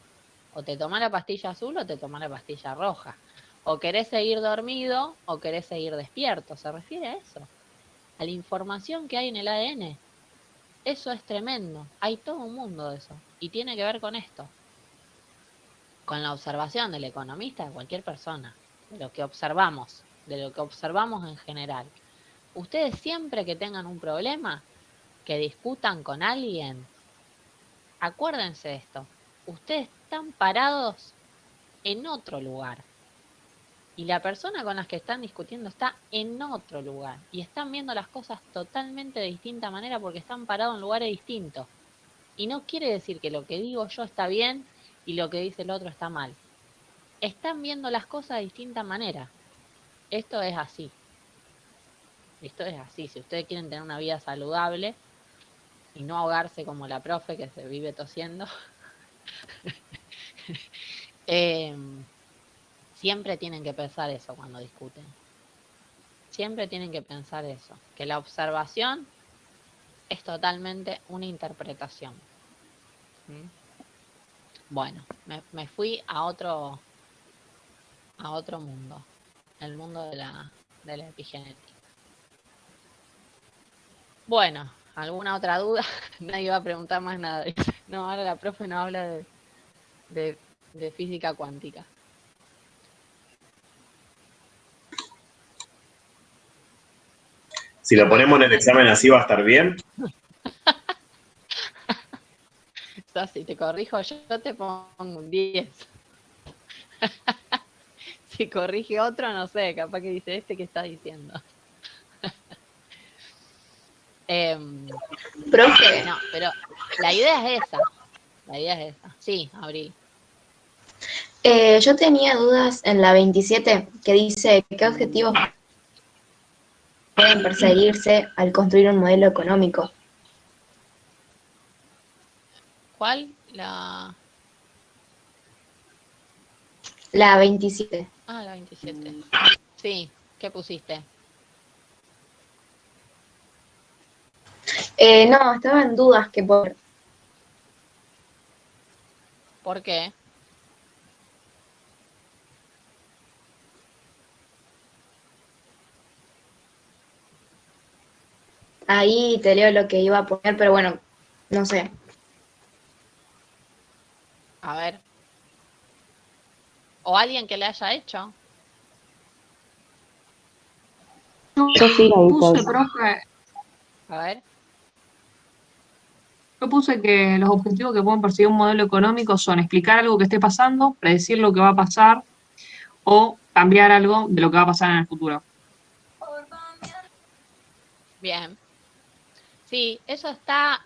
O te tomás la pastilla azul o te tomás la pastilla roja. O querés seguir dormido o querés seguir despierto. Se refiere a eso. A la información que hay en el ADN. Eso es tremendo. Hay todo un mundo de eso. Y tiene que ver con esto. Con la observación del economista, de cualquier persona. De lo que observamos. De lo que observamos en general. Ustedes siempre que tengan un problema, que discutan con alguien, acuérdense de esto. Ustedes están parados en otro lugar. Y la persona con la que están discutiendo está en otro lugar. Y están viendo las cosas totalmente de distinta manera porque están parados en lugares distintos. Y no quiere decir que lo que digo yo está bien y lo que dice el otro está mal. Están viendo las cosas de distinta manera. Esto es así. Esto es así. Si ustedes quieren tener una vida saludable y no ahogarse como la profe que se vive tosiendo, siempre tienen que pensar eso cuando discuten. Siempre tienen que pensar eso. Que la observación es totalmente una interpretación. ¿Mm? Bueno, me fui a otro mundo, el mundo de la epigenética. Bueno, ¿alguna otra duda? Nadie va a preguntar más nada. No, ahora la profe no habla de física cuántica. Si lo ponemos en el examen así va a estar bien. Si te corrijo yo te pongo un 10. Si corrige otro, no sé, capaz que dice ¿qué está diciendo? Profe, No, pero la idea es esa. La idea es esa. Sí, Abril. yo tenía dudas en la 27 que dice qué objetivos pueden perseguirse al construir un modelo económico. ¿Cuál? La 27. la 27. Sí, ¿qué pusiste? No, estaba en dudas que por... ¿Por qué? Ahí te leo lo que iba a poner, pero bueno, no sé. A ver. ¿O alguien que le haya hecho? Yo sí la hice Puse, esa. profe, A ver. yo puse que los objetivos que pueden perseguir un modelo económico son explicar algo que esté pasando, predecir lo que va a pasar o cambiar algo de lo que va a pasar en el futuro. Bien. Sí, eso está...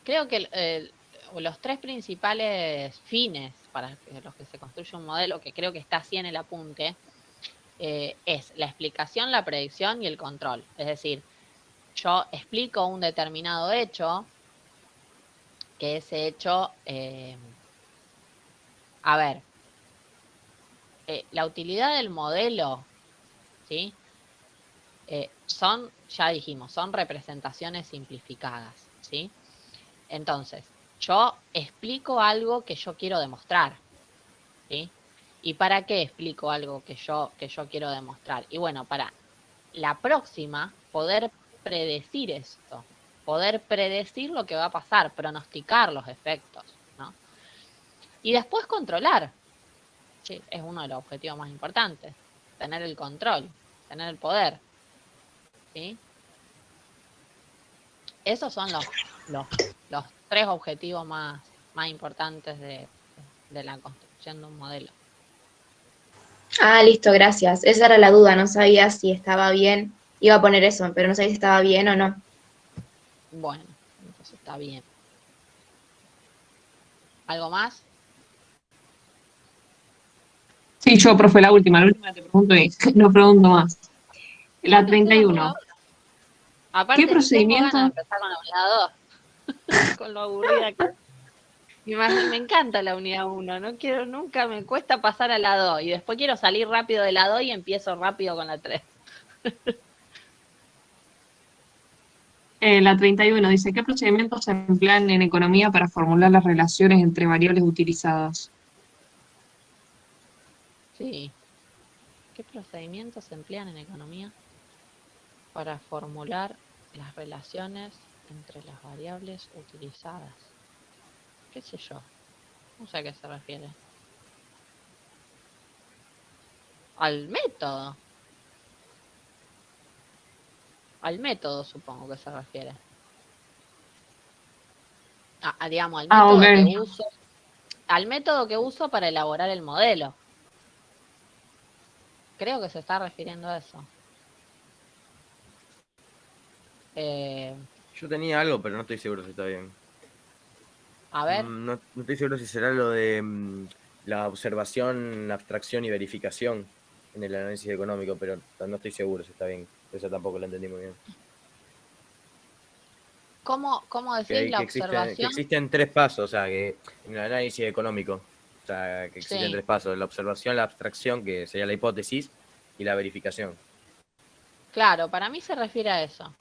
creo que los tres principales fines para los que se construye un modelo, que creo que está así en el apunte, es la explicación, la predicción y el control. Es decir, yo explico un determinado hecho, que ese hecho, a ver, la utilidad del modelo, ¿sí? Son, ya dijimos, son representaciones simplificadas, ¿sí? Entonces, yo explico algo que yo quiero demostrar, ¿sí? ¿Y para qué explico algo que yo quiero demostrar? Y bueno, para la próxima, poder predecir esto, poder predecir lo que va a pasar, pronosticar los efectos, ¿no? Y después controlar, ¿sí? Es uno de los objetivos más importantes, tener el control, tener el poder, ¿sí? Esos son los tres objetivos más importantes de la construcción de un modelo. Ah, listo, gracias. Esa era la duda, no sabía si estaba bien. Iba a poner eso, pero no sabía si estaba bien o no. Bueno, entonces está bien. ¿Algo más? Sí, yo, profe, la última te pregunto y no pregunto más. La 31. Aparte, ¿Qué tengo ganas de procedimiento? empezar con la unidad 2, con lo aburrida que... Y me encanta la unidad 1, no quiero, nunca me cuesta pasar a la 2 y después quiero salir rápido de la 2 y empiezo rápido con la 3. La 31 dice, ¿qué procedimientos se emplean en economía para formular las relaciones entre variables utilizadas? Sí. ¿Qué procedimientos se emplean en economía para formular las relaciones entre las variables utilizadas? ¿Qué sé yo? No sé a qué se refiere. Al método. Al método supongo que se refiere. Digamos, al método ok. que uso. Al método que uso para elaborar el modelo. Creo que se está refiriendo a eso. Yo tenía algo, pero no estoy seguro si está bien. A ver. No estoy seguro si será lo de la observación, abstracción y verificación en el análisis económico, pero no estoy seguro si está bien. Eso tampoco lo entendí muy bien. ¿Cómo decís la Que observación? existen tres pasos, o sea, que en el análisis económico, o sea, que existen tres pasos: la observación, la abstracción, que sería la hipótesis, y la verificación. Claro, para mí se refiere a eso.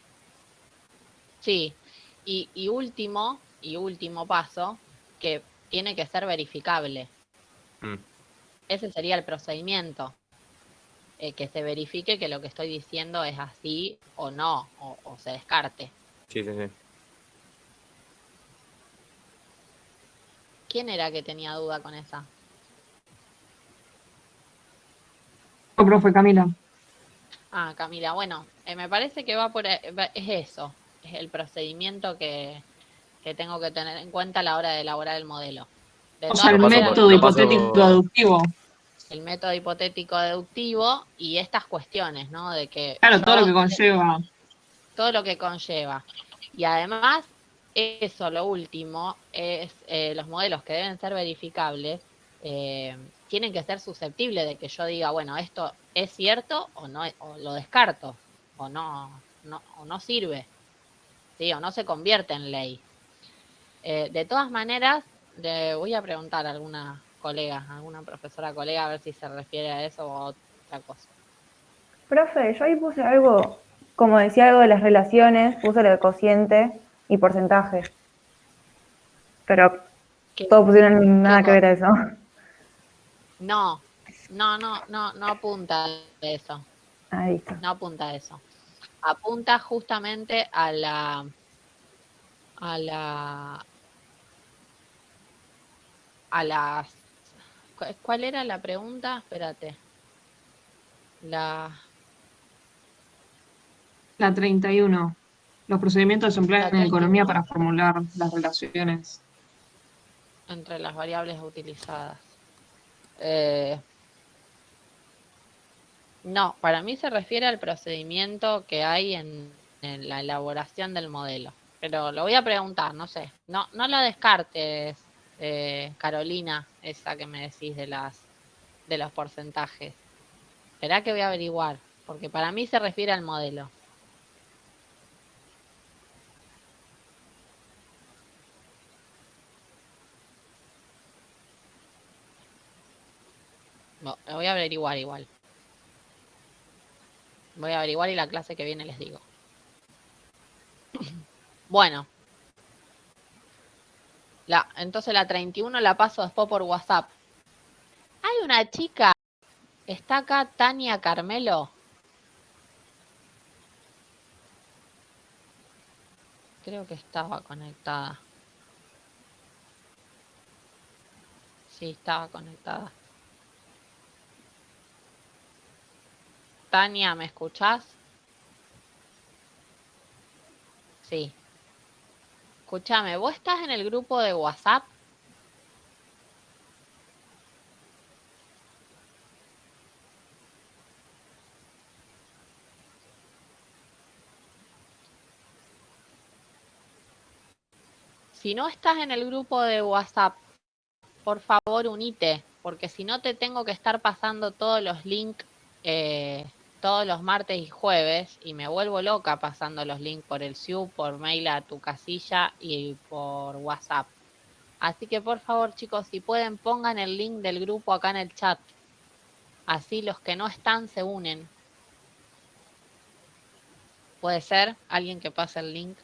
Sí, y último paso, que tiene que ser verificable. Mm. Ese sería el procedimiento. Que se verifique que lo que estoy diciendo es así o no, o se descarte. Sí, sí, sí. ¿Quién era que tenía duda con esa? Oh, profe Camila. Ah, Camila, bueno, me parece que es eso, es el procedimiento que tengo que tener en cuenta a la hora de elaborar el modelo. De O sea, todas el maneras, método hipotético deductivo. el método hipotético deductivo y estas cuestiones, ¿no? De que Claro, todo lo que conlleva. todo lo que conlleva. Y además, eso, lo último, es los modelos que deben ser verificables, tienen que ser susceptibles de que yo diga, bueno, esto es cierto o no, o lo descarto, o no sirve, ¿sí? O no se convierte en ley. De todas maneras, le voy a preguntar a alguna colega, a alguna profesora colega, a ver si se refiere a eso o a otra cosa. Profe, yo ahí puse algo, como decía algo de las relaciones, puse lo de cociente y porcentaje. Pero todos pusieron nada que ver a eso. No apunta a eso. Ah, listo. No apunta a eso. Apunta justamente a la ¿cuál era la pregunta? Espérate. La 31. Los procedimientos que se emplean en economía para formular las relaciones entre las variables utilizadas. No, para mí se refiere al procedimiento que hay en la elaboración del modelo. Pero lo voy a preguntar, no sé. No la descartes, Carolina, esa que me decís de los porcentajes. Esperá que voy a averiguar, porque para mí se refiere al modelo. No, lo voy a averiguar igual. Voy a averiguar y la clase que viene les digo. Bueno. Entonces la 31 la paso después por WhatsApp. Hay una chica, está acá Tania Carmelo. Creo que estaba conectada. Sí, estaba conectada. Tania, ¿me escuchás? Sí. Escúchame, ¿vos estás en el grupo de WhatsApp? Si no estás en el grupo de WhatsApp, por favor unite, porque si no te tengo que estar pasando todos los links todos los martes y jueves y me vuelvo loca pasando los links por el SIU, por mail a tu casilla y por WhatsApp. Así que por favor, chicos, si pueden, pongan el link del grupo acá en el chat. Así los que no están se unen. ¿Puede ser? ¿Alguien que pase el link?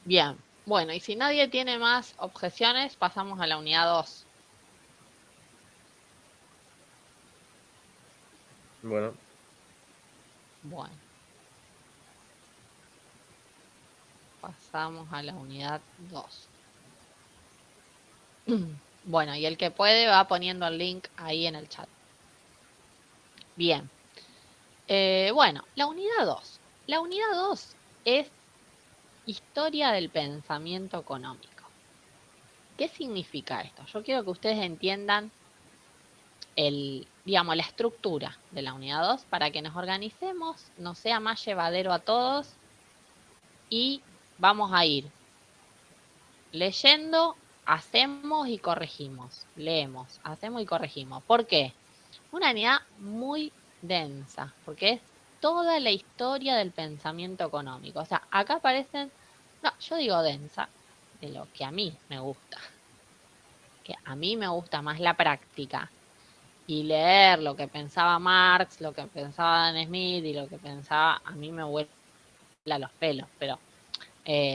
Bien. Bueno, y si nadie tiene más objeciones, pasamos a la unidad 2. Bueno. Bueno. Pasamos a la unidad 2. Bueno, y el que puede va poniendo el link ahí en el chat. Bien. Bueno, la unidad 2. La unidad 2 es historia del pensamiento económico. ¿Qué significa esto? Yo quiero que ustedes entiendan la estructura de la unidad 2 para que nos organicemos, nos sea más llevadero a todos y vamos a ir leyendo, hacemos y corregimos. Leemos, hacemos y corregimos. ¿Por qué? Una unidad muy densa, porque es toda la historia del pensamiento económico. O sea, acá aparecen, no, yo digo densa, de lo que a mí me gusta. Que a mí me gusta más la práctica. y leer lo que pensaba Marx, lo que pensaba Adam Smith y lo que pensaba, a mí me vuela los pelos, pero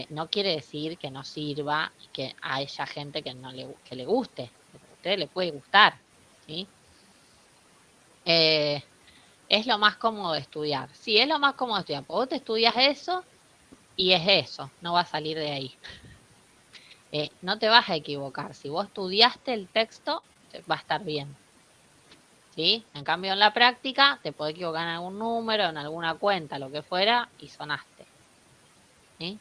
no quiere decir que no sirva y que haya gente que que le guste, a usted le puede gustar, ¿sí? Es lo más cómodo de estudiar. Sí, es lo más cómodo de estudiar. Vos te estudias eso y es eso, no va a salir de ahí. No te vas a equivocar. Si vos estudiaste el texto, va a estar bien. ¿Sí? En cambio, en la práctica, te podés equivocar en algún número, en alguna cuenta, lo que fuera, y sonaste. ¿Sí?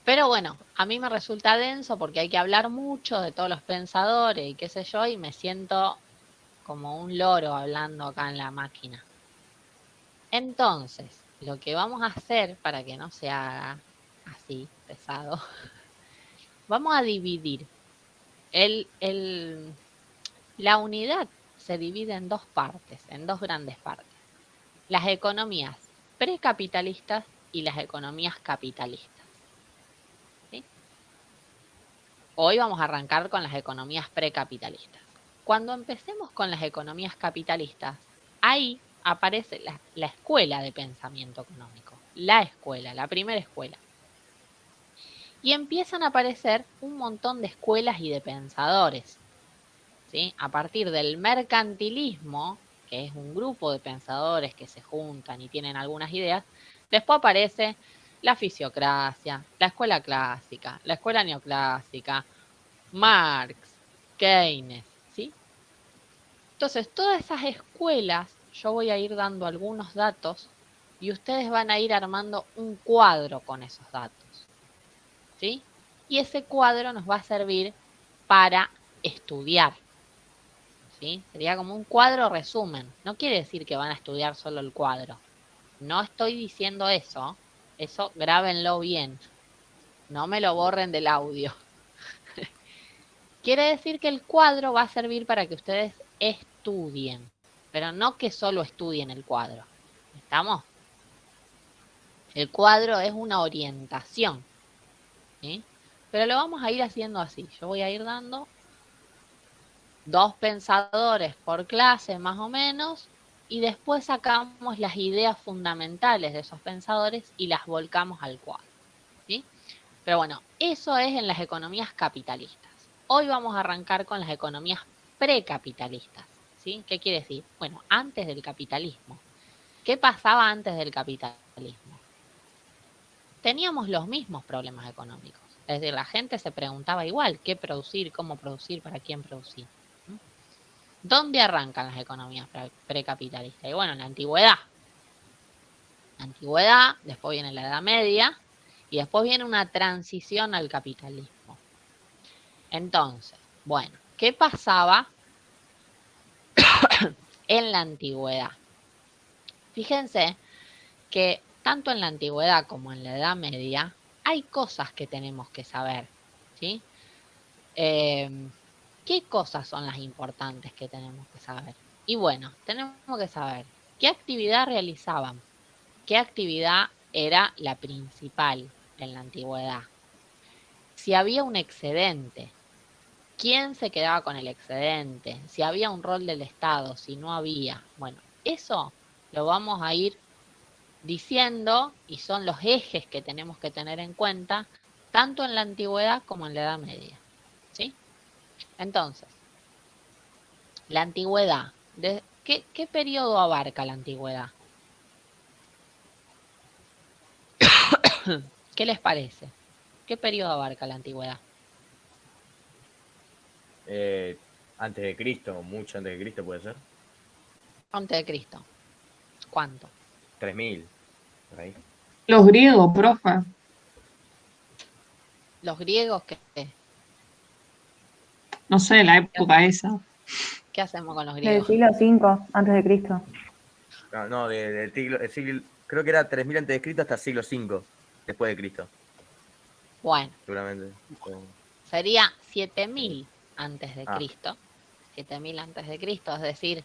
Pero bueno, a mí me resulta denso porque hay que hablar mucho de todos los pensadores y qué sé yo, y me siento como un loro hablando acá en la máquina. Entonces, lo que vamos a hacer para que no se haga así, pesado, vamos a dividir. La unidad se divide en dos partes, en dos grandes partes. Las economías precapitalistas y las economías capitalistas. ¿Sí? Hoy vamos a arrancar con las economías precapitalistas. Cuando empecemos con las economías capitalistas, ahí aparece la escuela de pensamiento económico. La escuela, la primera escuela. Y empiezan a aparecer un montón de escuelas y de pensadores. ¿Sí? A partir del mercantilismo, que es un grupo de pensadores que se juntan y tienen algunas ideas, después aparece la fisiocracia, la escuela clásica, la escuela neoclásica, Marx, Keynes, ¿sí? Entonces, todas esas escuelas, yo voy a ir dando algunos datos y ustedes van a ir armando un cuadro con esos datos, ¿sí? Y ese cuadro nos va a servir para estudiar, ¿sí? Sería como un cuadro resumen. No quiere decir que van a estudiar solo el cuadro. No estoy diciendo eso. Eso grábenlo bien. No me lo borren del audio. Quiere decir que el cuadro va a servir para que ustedes estudien. Pero no que solo estudien el cuadro. ¿Estamos? El cuadro es una orientación, ¿sí? Pero lo vamos a ir haciendo así. Yo voy a ir dando 2 pensadores por clase más o menos, y después sacamos las ideas fundamentales de esos pensadores y las volcamos al cuadro, ¿sí? Pero bueno, eso es en las economías capitalistas. Hoy vamos a arrancar con las economías precapitalistas, ¿sí? ¿Qué quiere decir? Bueno, antes del capitalismo. ¿Qué pasaba antes del capitalismo? Teníamos los mismos problemas económicos. Es decir, la gente se preguntaba igual, ¿qué producir? ¿Cómo producir? ¿Para quién producir? ¿Dónde arrancan las economías precapitalistas? Y bueno, en la antigüedad. La antigüedad, después viene la Edad Media y después viene una transición al capitalismo. Entonces, bueno, ¿qué pasaba en la antigüedad? Fíjense que tanto en la antigüedad como en la Edad Media hay cosas que tenemos que saber, ¿sí? ¿Qué cosas son las importantes que tenemos que saber? Y bueno, tenemos que saber qué actividad realizaban, qué actividad era la principal en la antigüedad. Si había un excedente, quién se quedaba con el excedente, si había un rol del Estado, si no había. Bueno, eso lo vamos a ir diciendo y son los ejes que tenemos que tener en cuenta tanto en la antigüedad como en la Edad Media, ¿sí? Entonces, la antigüedad, ¿qué periodo abarca la antigüedad? ¿Qué les parece? ¿Qué periodo abarca la antigüedad? Antes de Cristo, mucho antes de Cristo puede ser. Antes de Cristo. ¿Cuánto? 3000, por ahí. Los griegos, profe. Los griegos, No sé, la época esa. ¿qué hacemos con los Del griegos? siglo V antes de Cristo. No, del siglo, creo que era 3000 antes de Cristo hasta siglo V después de Cristo. Bueno, Seguramente. sería 7000 antes de Cristo. 7000 antes de Cristo, es decir,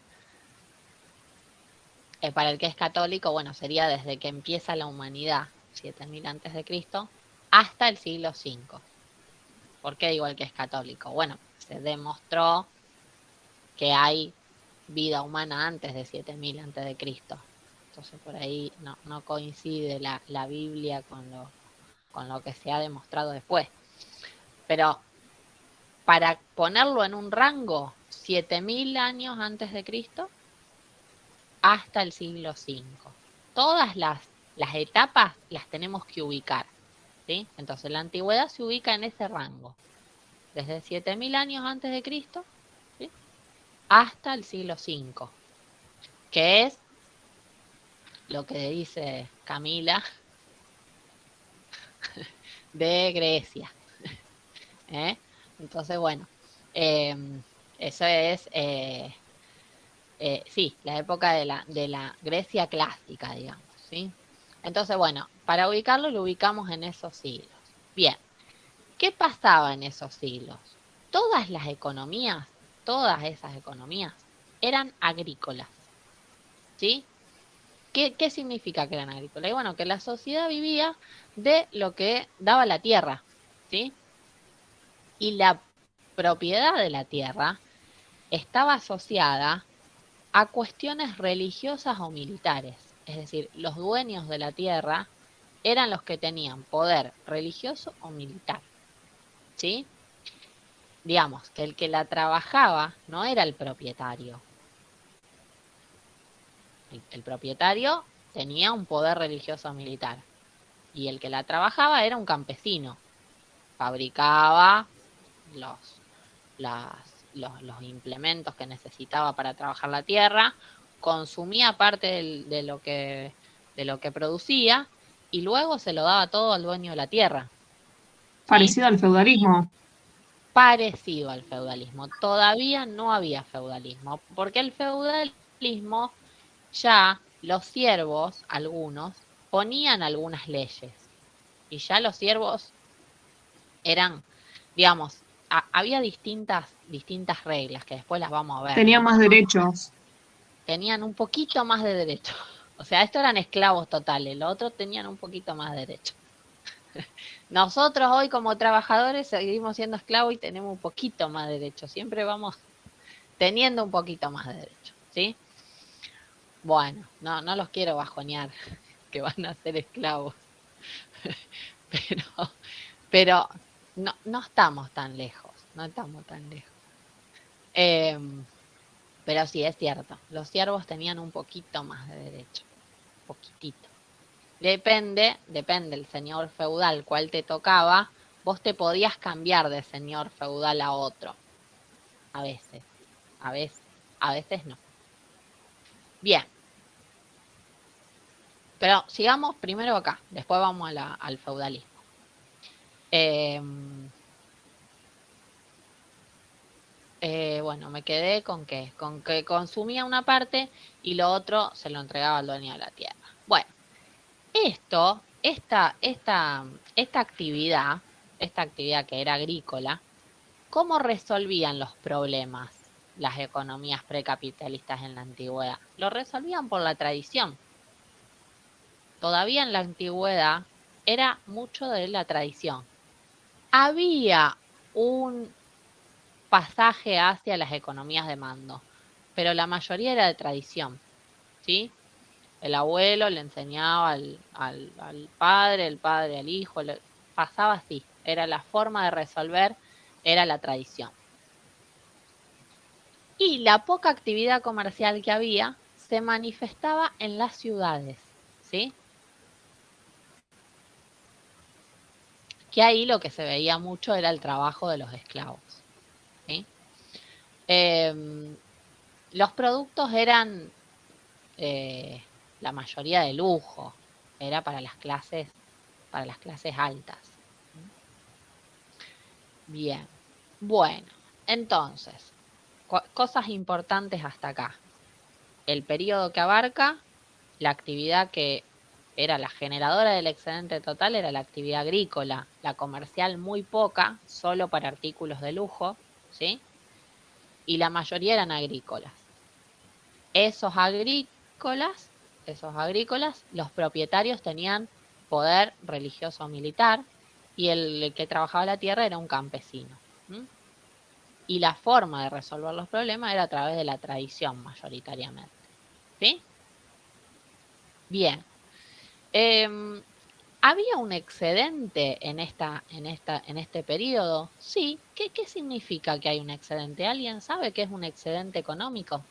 para el que es católico, bueno, sería desde que empieza la humanidad, 7000 antes de Cristo, hasta el siglo V. ¿Por qué digo el que es católico? Bueno, se demostró que hay vida humana antes de 7000 antes de Cristo. Entonces por ahí no coincide la Biblia con lo que se ha demostrado después. Pero para ponerlo en un rango, 7000 años antes de Cristo hasta el siglo V. Todas las etapas las tenemos que ubicar, ¿sí? Entonces la antigüedad se ubica en ese rango, desde 7000 años antes de Cristo, ¿sí?, hasta el siglo V, que es lo que dice Camila de Grecia. Entonces, bueno, eso es, sí, la época de la Grecia clásica, digamos, ¿sí? Entonces, bueno, para ubicarlo lo ubicamos en esos siglos. Bien, ¿qué pasaba en esos siglos? Todas esas economías eran agrícolas, ¿sí? ¿Qué significa que eran agrícolas? Y bueno, que la sociedad vivía de lo que daba la tierra, ¿sí? Y la propiedad de la tierra estaba asociada a cuestiones religiosas o militares. Es decir, los dueños de la tierra eran los que tenían poder religioso o militar, ¿sí? Digamos que el que la trabajaba no era el propietario. El propietario tenía un poder religioso o militar. Y el que la trabajaba era un campesino. Fabricaba los implementos que necesitaba para trabajar la tierra, consumía parte de lo que producía y luego se lo daba todo al dueño de la tierra. Parecido al feudalismo. Parecido al feudalismo. Todavía no había feudalismo, porque el feudalismo ya los siervos, algunos, ponían algunas leyes. Y ya los siervos eran, digamos, había distintas reglas que después las vamos a ver. Tenían ¿no? más derechos. Tenían un poquito más de derechos. O sea, estos eran esclavos totales, los otros tenían un poquito más de derechos. Nosotros hoy como trabajadores seguimos siendo esclavos y tenemos un poquito más de derechos. Siempre vamos teniendo un poquito más de derechos, ¿sí? Bueno, no los quiero bajonear, que van a ser esclavos. Pero no estamos tan lejos, no estamos tan lejos. Pero sí, es cierto, los siervos tenían un poquito más de derecho, poquitito. Depende el señor feudal cuál te tocaba, vos te podías cambiar de señor feudal a otro. A veces no. Bien. Pero sigamos primero acá, después vamos al feudalismo. Bueno, me quedé con que consumía una parte y lo otro se lo entregaba al dueño de la tierra. Bueno, esta actividad que era agrícola, ¿cómo resolvían los problemas las economías precapitalistas en la antigüedad? Lo resolvían por la tradición. Todavía en la antigüedad era mucho de la tradición. Había un pasaje hacia las economías de mando, pero la mayoría era de tradición, ¿sí? El abuelo le enseñaba al padre, el padre al hijo, pasaba así, era la forma de resolver, era la tradición. Y la poca actividad comercial que había se manifestaba en las ciudades, ¿sí? Que ahí lo que se veía mucho era el trabajo de los esclavos, ¿sí? Los productos eran la mayoría de lujo, era para las clases altas. Bien, bueno, entonces, cosas importantes hasta acá. El periodo que abarca, la actividad que era la generadora del excedente total era la actividad agrícola, la comercial muy poca, solo para artículos de lujo, ¿sí? Y la mayoría eran agrícolas. Esos agrícolas, los propietarios tenían poder religioso o militar y el que trabajaba la tierra era un campesino. y la forma de resolver los problemas era a través de la tradición mayoritariamente. ¿Sí? Bien. ¿Había un excedente en este periodo? Sí. ¿Qué significa que hay un excedente? ¿Alguien sabe qué es un excedente económico?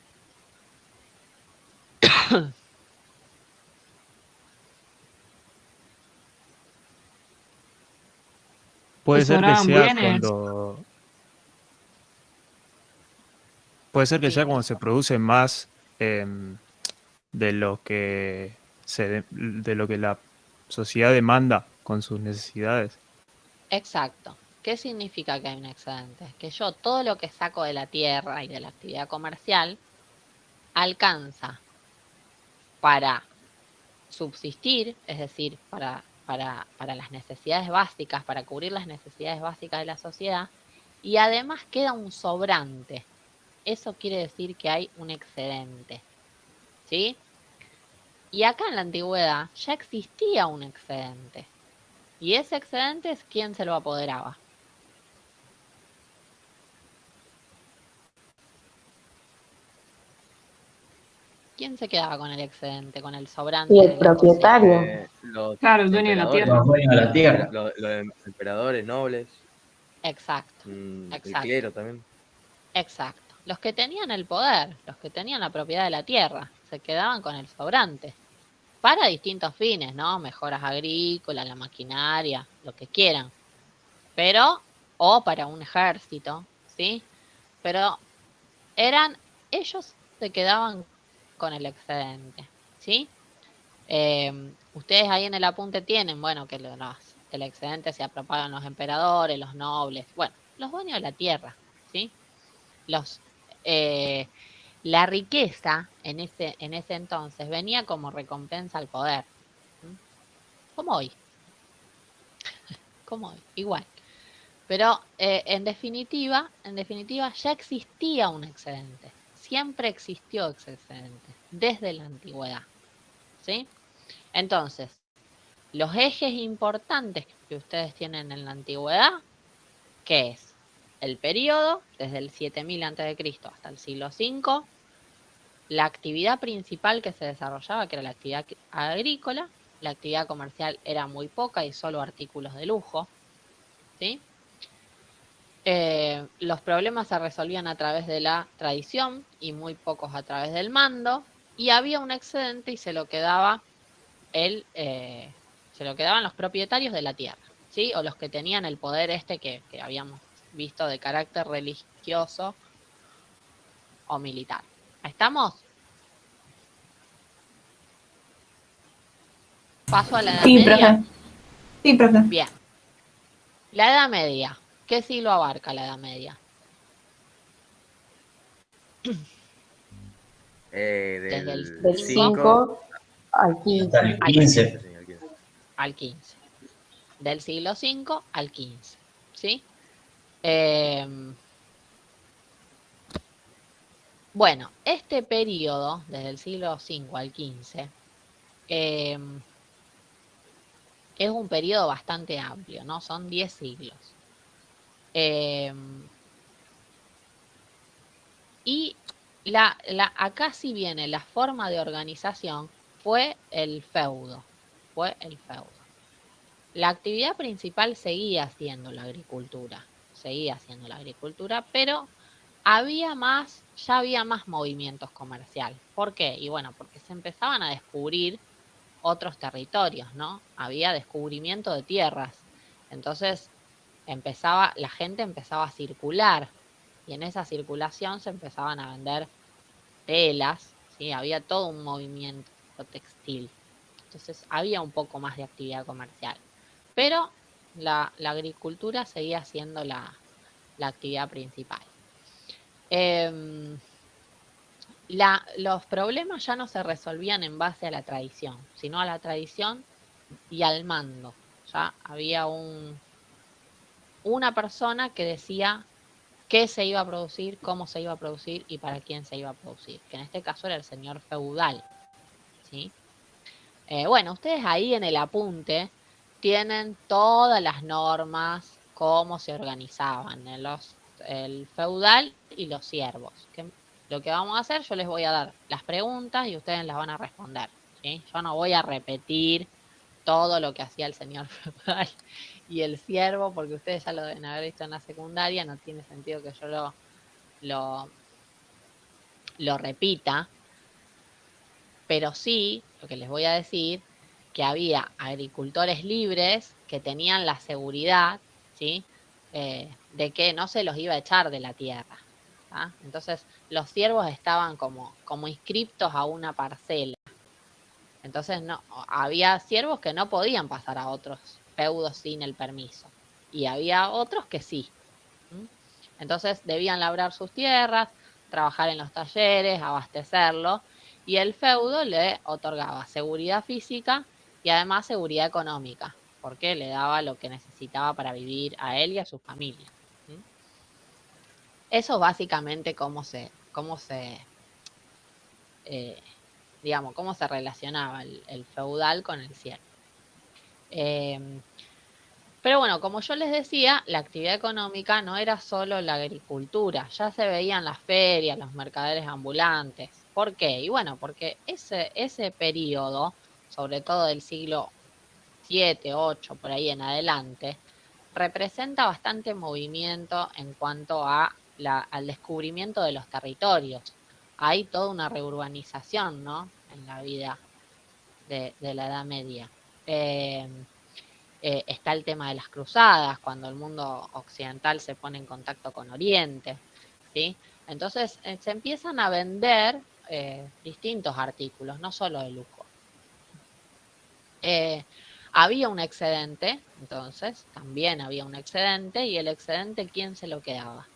Puede Que ser que sobraban sea bienes. puede ser que Sí, sea cuando se produce más de lo que de lo que la sociedad demanda con sus necesidades. exacto. ¿Qué significa que hay un excedente? Que yo todo lo que saco de la tierra y de la actividad comercial alcanza para subsistir, es decir, para las necesidades básicas, para cubrir las necesidades básicas de la sociedad, y además queda un sobrante. Eso quiere decir que hay un excedente, ¿sí? Y acá en la antigüedad ya existía un excedente. Y ese excedente es quien se lo apoderaba. ¿Quién se quedaba con el excedente, con el sobrante Y el de la cosecha? propietario. Los Claro, el dueño de la emperadores, tierra. Los dueños de la tierra. los emperadores nobles, Exacto, el exacto, clero también. exacto. Los que tenían el poder, los que tenían la propiedad de la tierra, se quedaban con el sobrante. Para distintos fines, ¿no? Mejoras agrícolas, la maquinaria, lo que quieran. Pero, o para un ejército, ¿sí? Pero ellos se quedaban con el excedente, ¿sí? Ustedes ahí en el apunte tienen, bueno, que el excedente se apropagan los emperadores, los nobles, bueno, los dueños de la tierra, ¿sí? La riqueza en ese entonces venía como recompensa al poder, ¿sí? Como hoy, igual. Pero en definitiva ya existía un excedente, siempre existió ese excedente, desde la antigüedad, ¿sí? Entonces, los ejes importantes que ustedes tienen en la antigüedad, ¿qué es? El periodo, desde el 7000 a.C. hasta el siglo V, la actividad principal que se desarrollaba, que era la actividad agrícola, la actividad comercial era muy poca y solo artículos de lujo, ¿sí? Los problemas se resolvían a través de la tradición y muy pocos a través del mando, y había un excedente y se lo quedaban los propietarios de la tierra, ¿sí? O los que tenían el poder que habíamos visto de carácter religioso o militar. ¿Estamos? Paso a la Edad Sí, Media. profe. Sí, profe. Bien. La Edad Media. ¿Qué siglo abarca la Edad Media? Desde el Del 5 al 15. Hasta el 15. Al 15. Del siglo V al 15. ¿Sí? Bueno, este periodo, desde el siglo V al 15, es un periodo bastante amplio, ¿no? Son 10 siglos. Y acá sí viene la forma de organización, fue el feudo. La actividad principal seguía siendo la agricultura, pero ya había más movimientos comerciales. ¿Por qué? Y bueno, porque se empezaban a descubrir otros territorios, ¿no? Había descubrimiento de tierras. Entonces la gente empezaba a circular, y en esa circulación se empezaban a vender telas, ¿sí? Había todo un movimiento textil. Entonces había un poco más de actividad comercial. Pero la agricultura seguía siendo la actividad principal. Los problemas ya no se resolvían en base a la tradición, sino a la tradición y al mando. Ya había una persona que decía qué se iba a producir, cómo se iba a producir y para quién se iba a producir, que en este caso era el señor feudal, ¿sí? Bueno, ustedes ahí en el apunte tienen todas las normas, cómo se organizaban en los el feudal y los siervos. Lo que vamos a hacer, yo les voy a dar las preguntas y ustedes las van a responder, ¿sí? Yo no voy a repetir todo lo que hacía el señor feudal y el siervo, porque ustedes ya lo deben haber visto en la secundaria, no tiene sentido que yo lo repita, pero sí, lo que les voy a decir, que había agricultores libres que tenían la seguridad, ¿sí? De que no se los iba a echar de la tierra. ¿Ah? Entonces, los siervos estaban como inscriptos a una parcela. Entonces, no, había siervos que no podían pasar a otros feudos sin el permiso. Y había otros que sí. ¿Mm? Entonces, debían labrar sus tierras, trabajar en los talleres, abastecerlo. Y el feudo le otorgaba seguridad física y además seguridad económica, porque le daba lo que necesitaba para vivir a él y a su familia. ¿Mm? Eso básicamente cómo se relacionaba el feudal con el siervo. Pero bueno, como yo les decía, la actividad económica no era solo la agricultura, ya se veían las ferias, los mercaderes ambulantes. ¿Por qué? Y bueno, porque ese periodo, sobre todo del siglo VII, VIII, por ahí en adelante, representa bastante movimiento en cuanto a al descubrimiento de los territorios. Hay toda una reurbanización, ¿no?, en la vida de la Edad Media. Está el tema de las cruzadas, cuando el mundo occidental se pone en contacto con Oriente, ¿sí? Entonces se empiezan a vender distintos artículos, no solo de lujo. Había un excedente, entonces, también había un excedente, y el excedente, ¿quién se lo quedaba?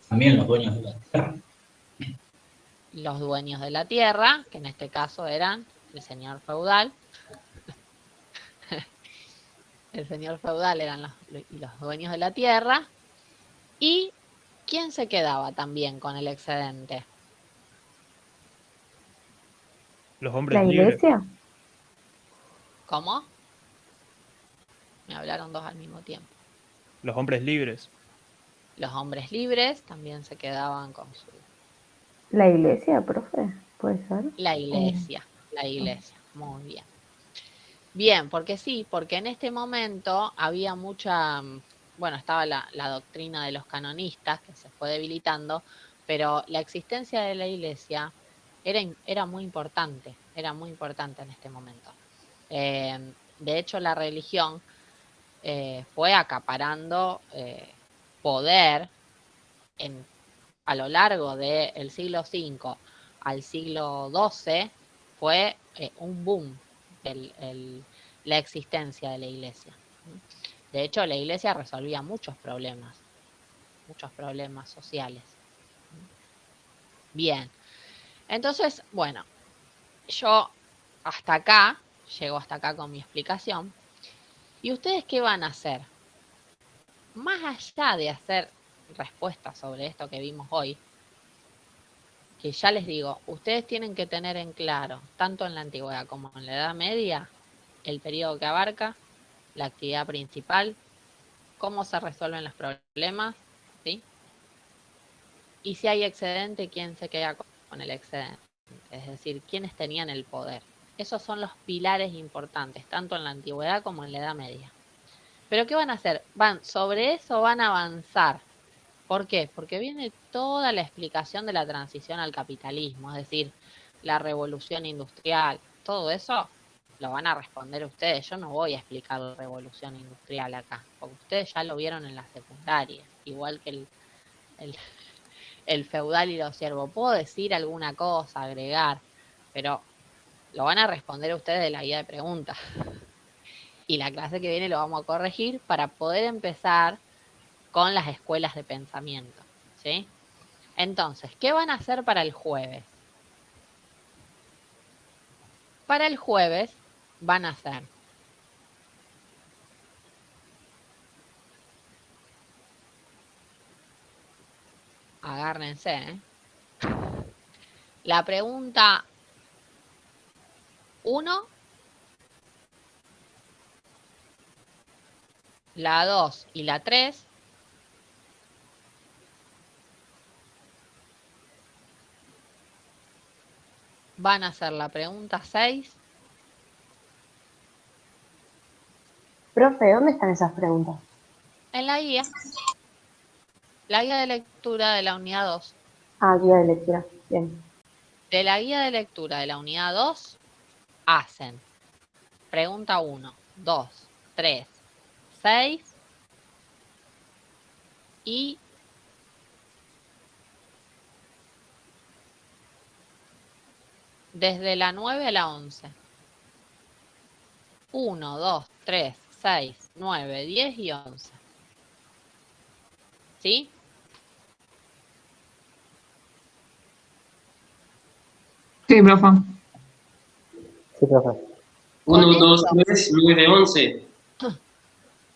También los dueños de la tierra. Los dueños de la tierra, que en este caso eran el señor feudal. El señor feudal eran los dueños de la tierra. ¿Y quién se quedaba también con el excedente? Los hombres ¿La libres. iglesia? ¿Cómo? Me hablaron dos al mismo tiempo. Los hombres libres. Los hombres libres también se quedaban con su... ¿La iglesia, profe? ¿Puede ser? La iglesia, muy bien. Bien, porque sí, porque en este momento había mucha, bueno, estaba la doctrina de los canonistas que se fue debilitando, pero la existencia de la iglesia era muy importante en este momento. De hecho, la religión fue acaparando poder a lo largo del siglo V al siglo XII, fue un boom la existencia de la iglesia. De hecho, la iglesia resolvía muchos problemas sociales. Bien, entonces, bueno, yo llego hasta acá con mi explicación. ¿Y ustedes qué van a hacer? Más allá de hacer respuestas sobre esto que vimos hoy, que ya les digo, ustedes tienen que tener en claro, tanto en la antigüedad como en la Edad Media, el periodo que abarca, la actividad principal, cómo se resuelven los problemas, ¿sí? Y si hay excedente, ¿quién se queda con el excedente? Es decir, ¿quiénes tenían el poder? Esos son los pilares importantes, tanto en la antigüedad como en la Edad Media. ¿Pero qué van a hacer? Sobre eso van a avanzar. ¿Por qué? Porque viene toda la explicación de la transición al capitalismo, es decir, la revolución industrial, todo eso lo van a responder ustedes. Yo no voy a explicar la revolución industrial acá, porque ustedes ya lo vieron en la secundaria, igual que el feudal y los siervos. Puedo decir alguna cosa, agregar, pero lo van a responder ustedes de la guía de preguntas. Y la clase que viene lo vamos a corregir para poder empezar con las escuelas de pensamiento, ¿sí? Entonces, ¿qué van a hacer para el jueves? Para el jueves van a hacer agárrense, ¿eh? La pregunta 1 la 2 y la 3 van a ser la pregunta 6. Profe, ¿dónde están esas preguntas? En la guía. La guía de lectura de la unidad 2. Ah, guía de lectura. Bien. De la guía de lectura de la unidad 2 hacen pregunta 1, 2, 3, 6 y desde la 9 a la 11. 1, 2, 3, 6, 9, 10 y 11. ¿Sí? Sí, profe. Sí, profe. 1, 2, 3, 9, 11.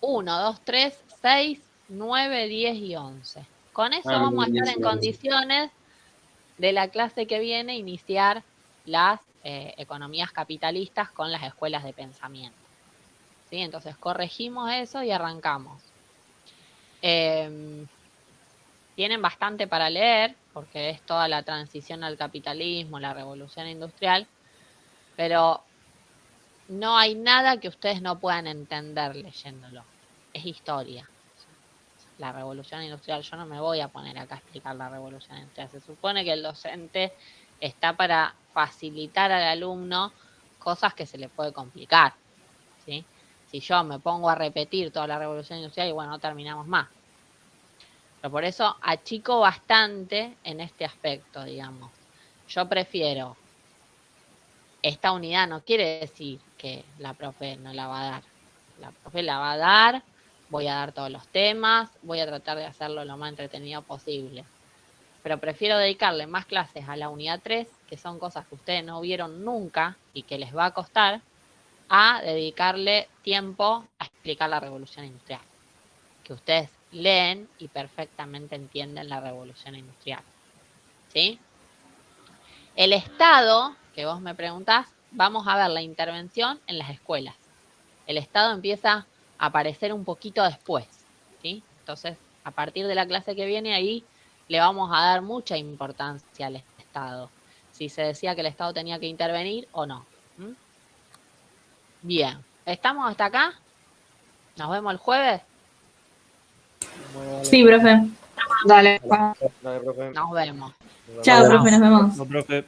1, 2, 3, 6, 9, 10 y 11. Con eso Ah, vamos a bien, estar en bien. condiciones de la clase que viene iniciar las economías capitalistas con las escuelas de pensamiento. ¿Sí? Entonces corregimos eso y arrancamos. Tienen bastante para leer, porque es toda la transición al capitalismo, la revolución industrial, pero no hay nada que ustedes no puedan entender leyéndolo. Es historia. La revolución industrial, yo no me voy a poner acá a explicar la revolución industrial. Se supone que el docente está para facilitar al alumno cosas que se le puede complicar, ¿sí? Si yo me pongo a repetir toda la revolución industrial, y bueno, no terminamos más. Pero por eso achico bastante en este aspecto, digamos. Yo prefiero, esta unidad no quiere decir que la profe no la va a dar. La profe la va a dar, voy a dar todos los temas, voy a tratar de hacerlo lo más entretenido posible. Pero prefiero dedicarle más clases a la unidad 3, que son cosas que ustedes no vieron nunca y que les va a costar, a dedicarle tiempo a explicar la revolución industrial. Que ustedes leen y perfectamente entienden la revolución industrial. ¿Sí? El Estado, que vos me preguntás, vamos a ver la intervención en las escuelas. El Estado empieza a aparecer un poquito después, ¿sí? Entonces, a partir de la clase que viene ahí, le vamos a dar mucha importancia al Estado. Si se decía que el Estado tenía que intervenir o no. ¿Mm? Bien, ¿estamos hasta acá? ¿Nos vemos el jueves? Sí, profe. Dale. Dale, profe. Nos vemos. Chao, profe, nos vemos. No, profe.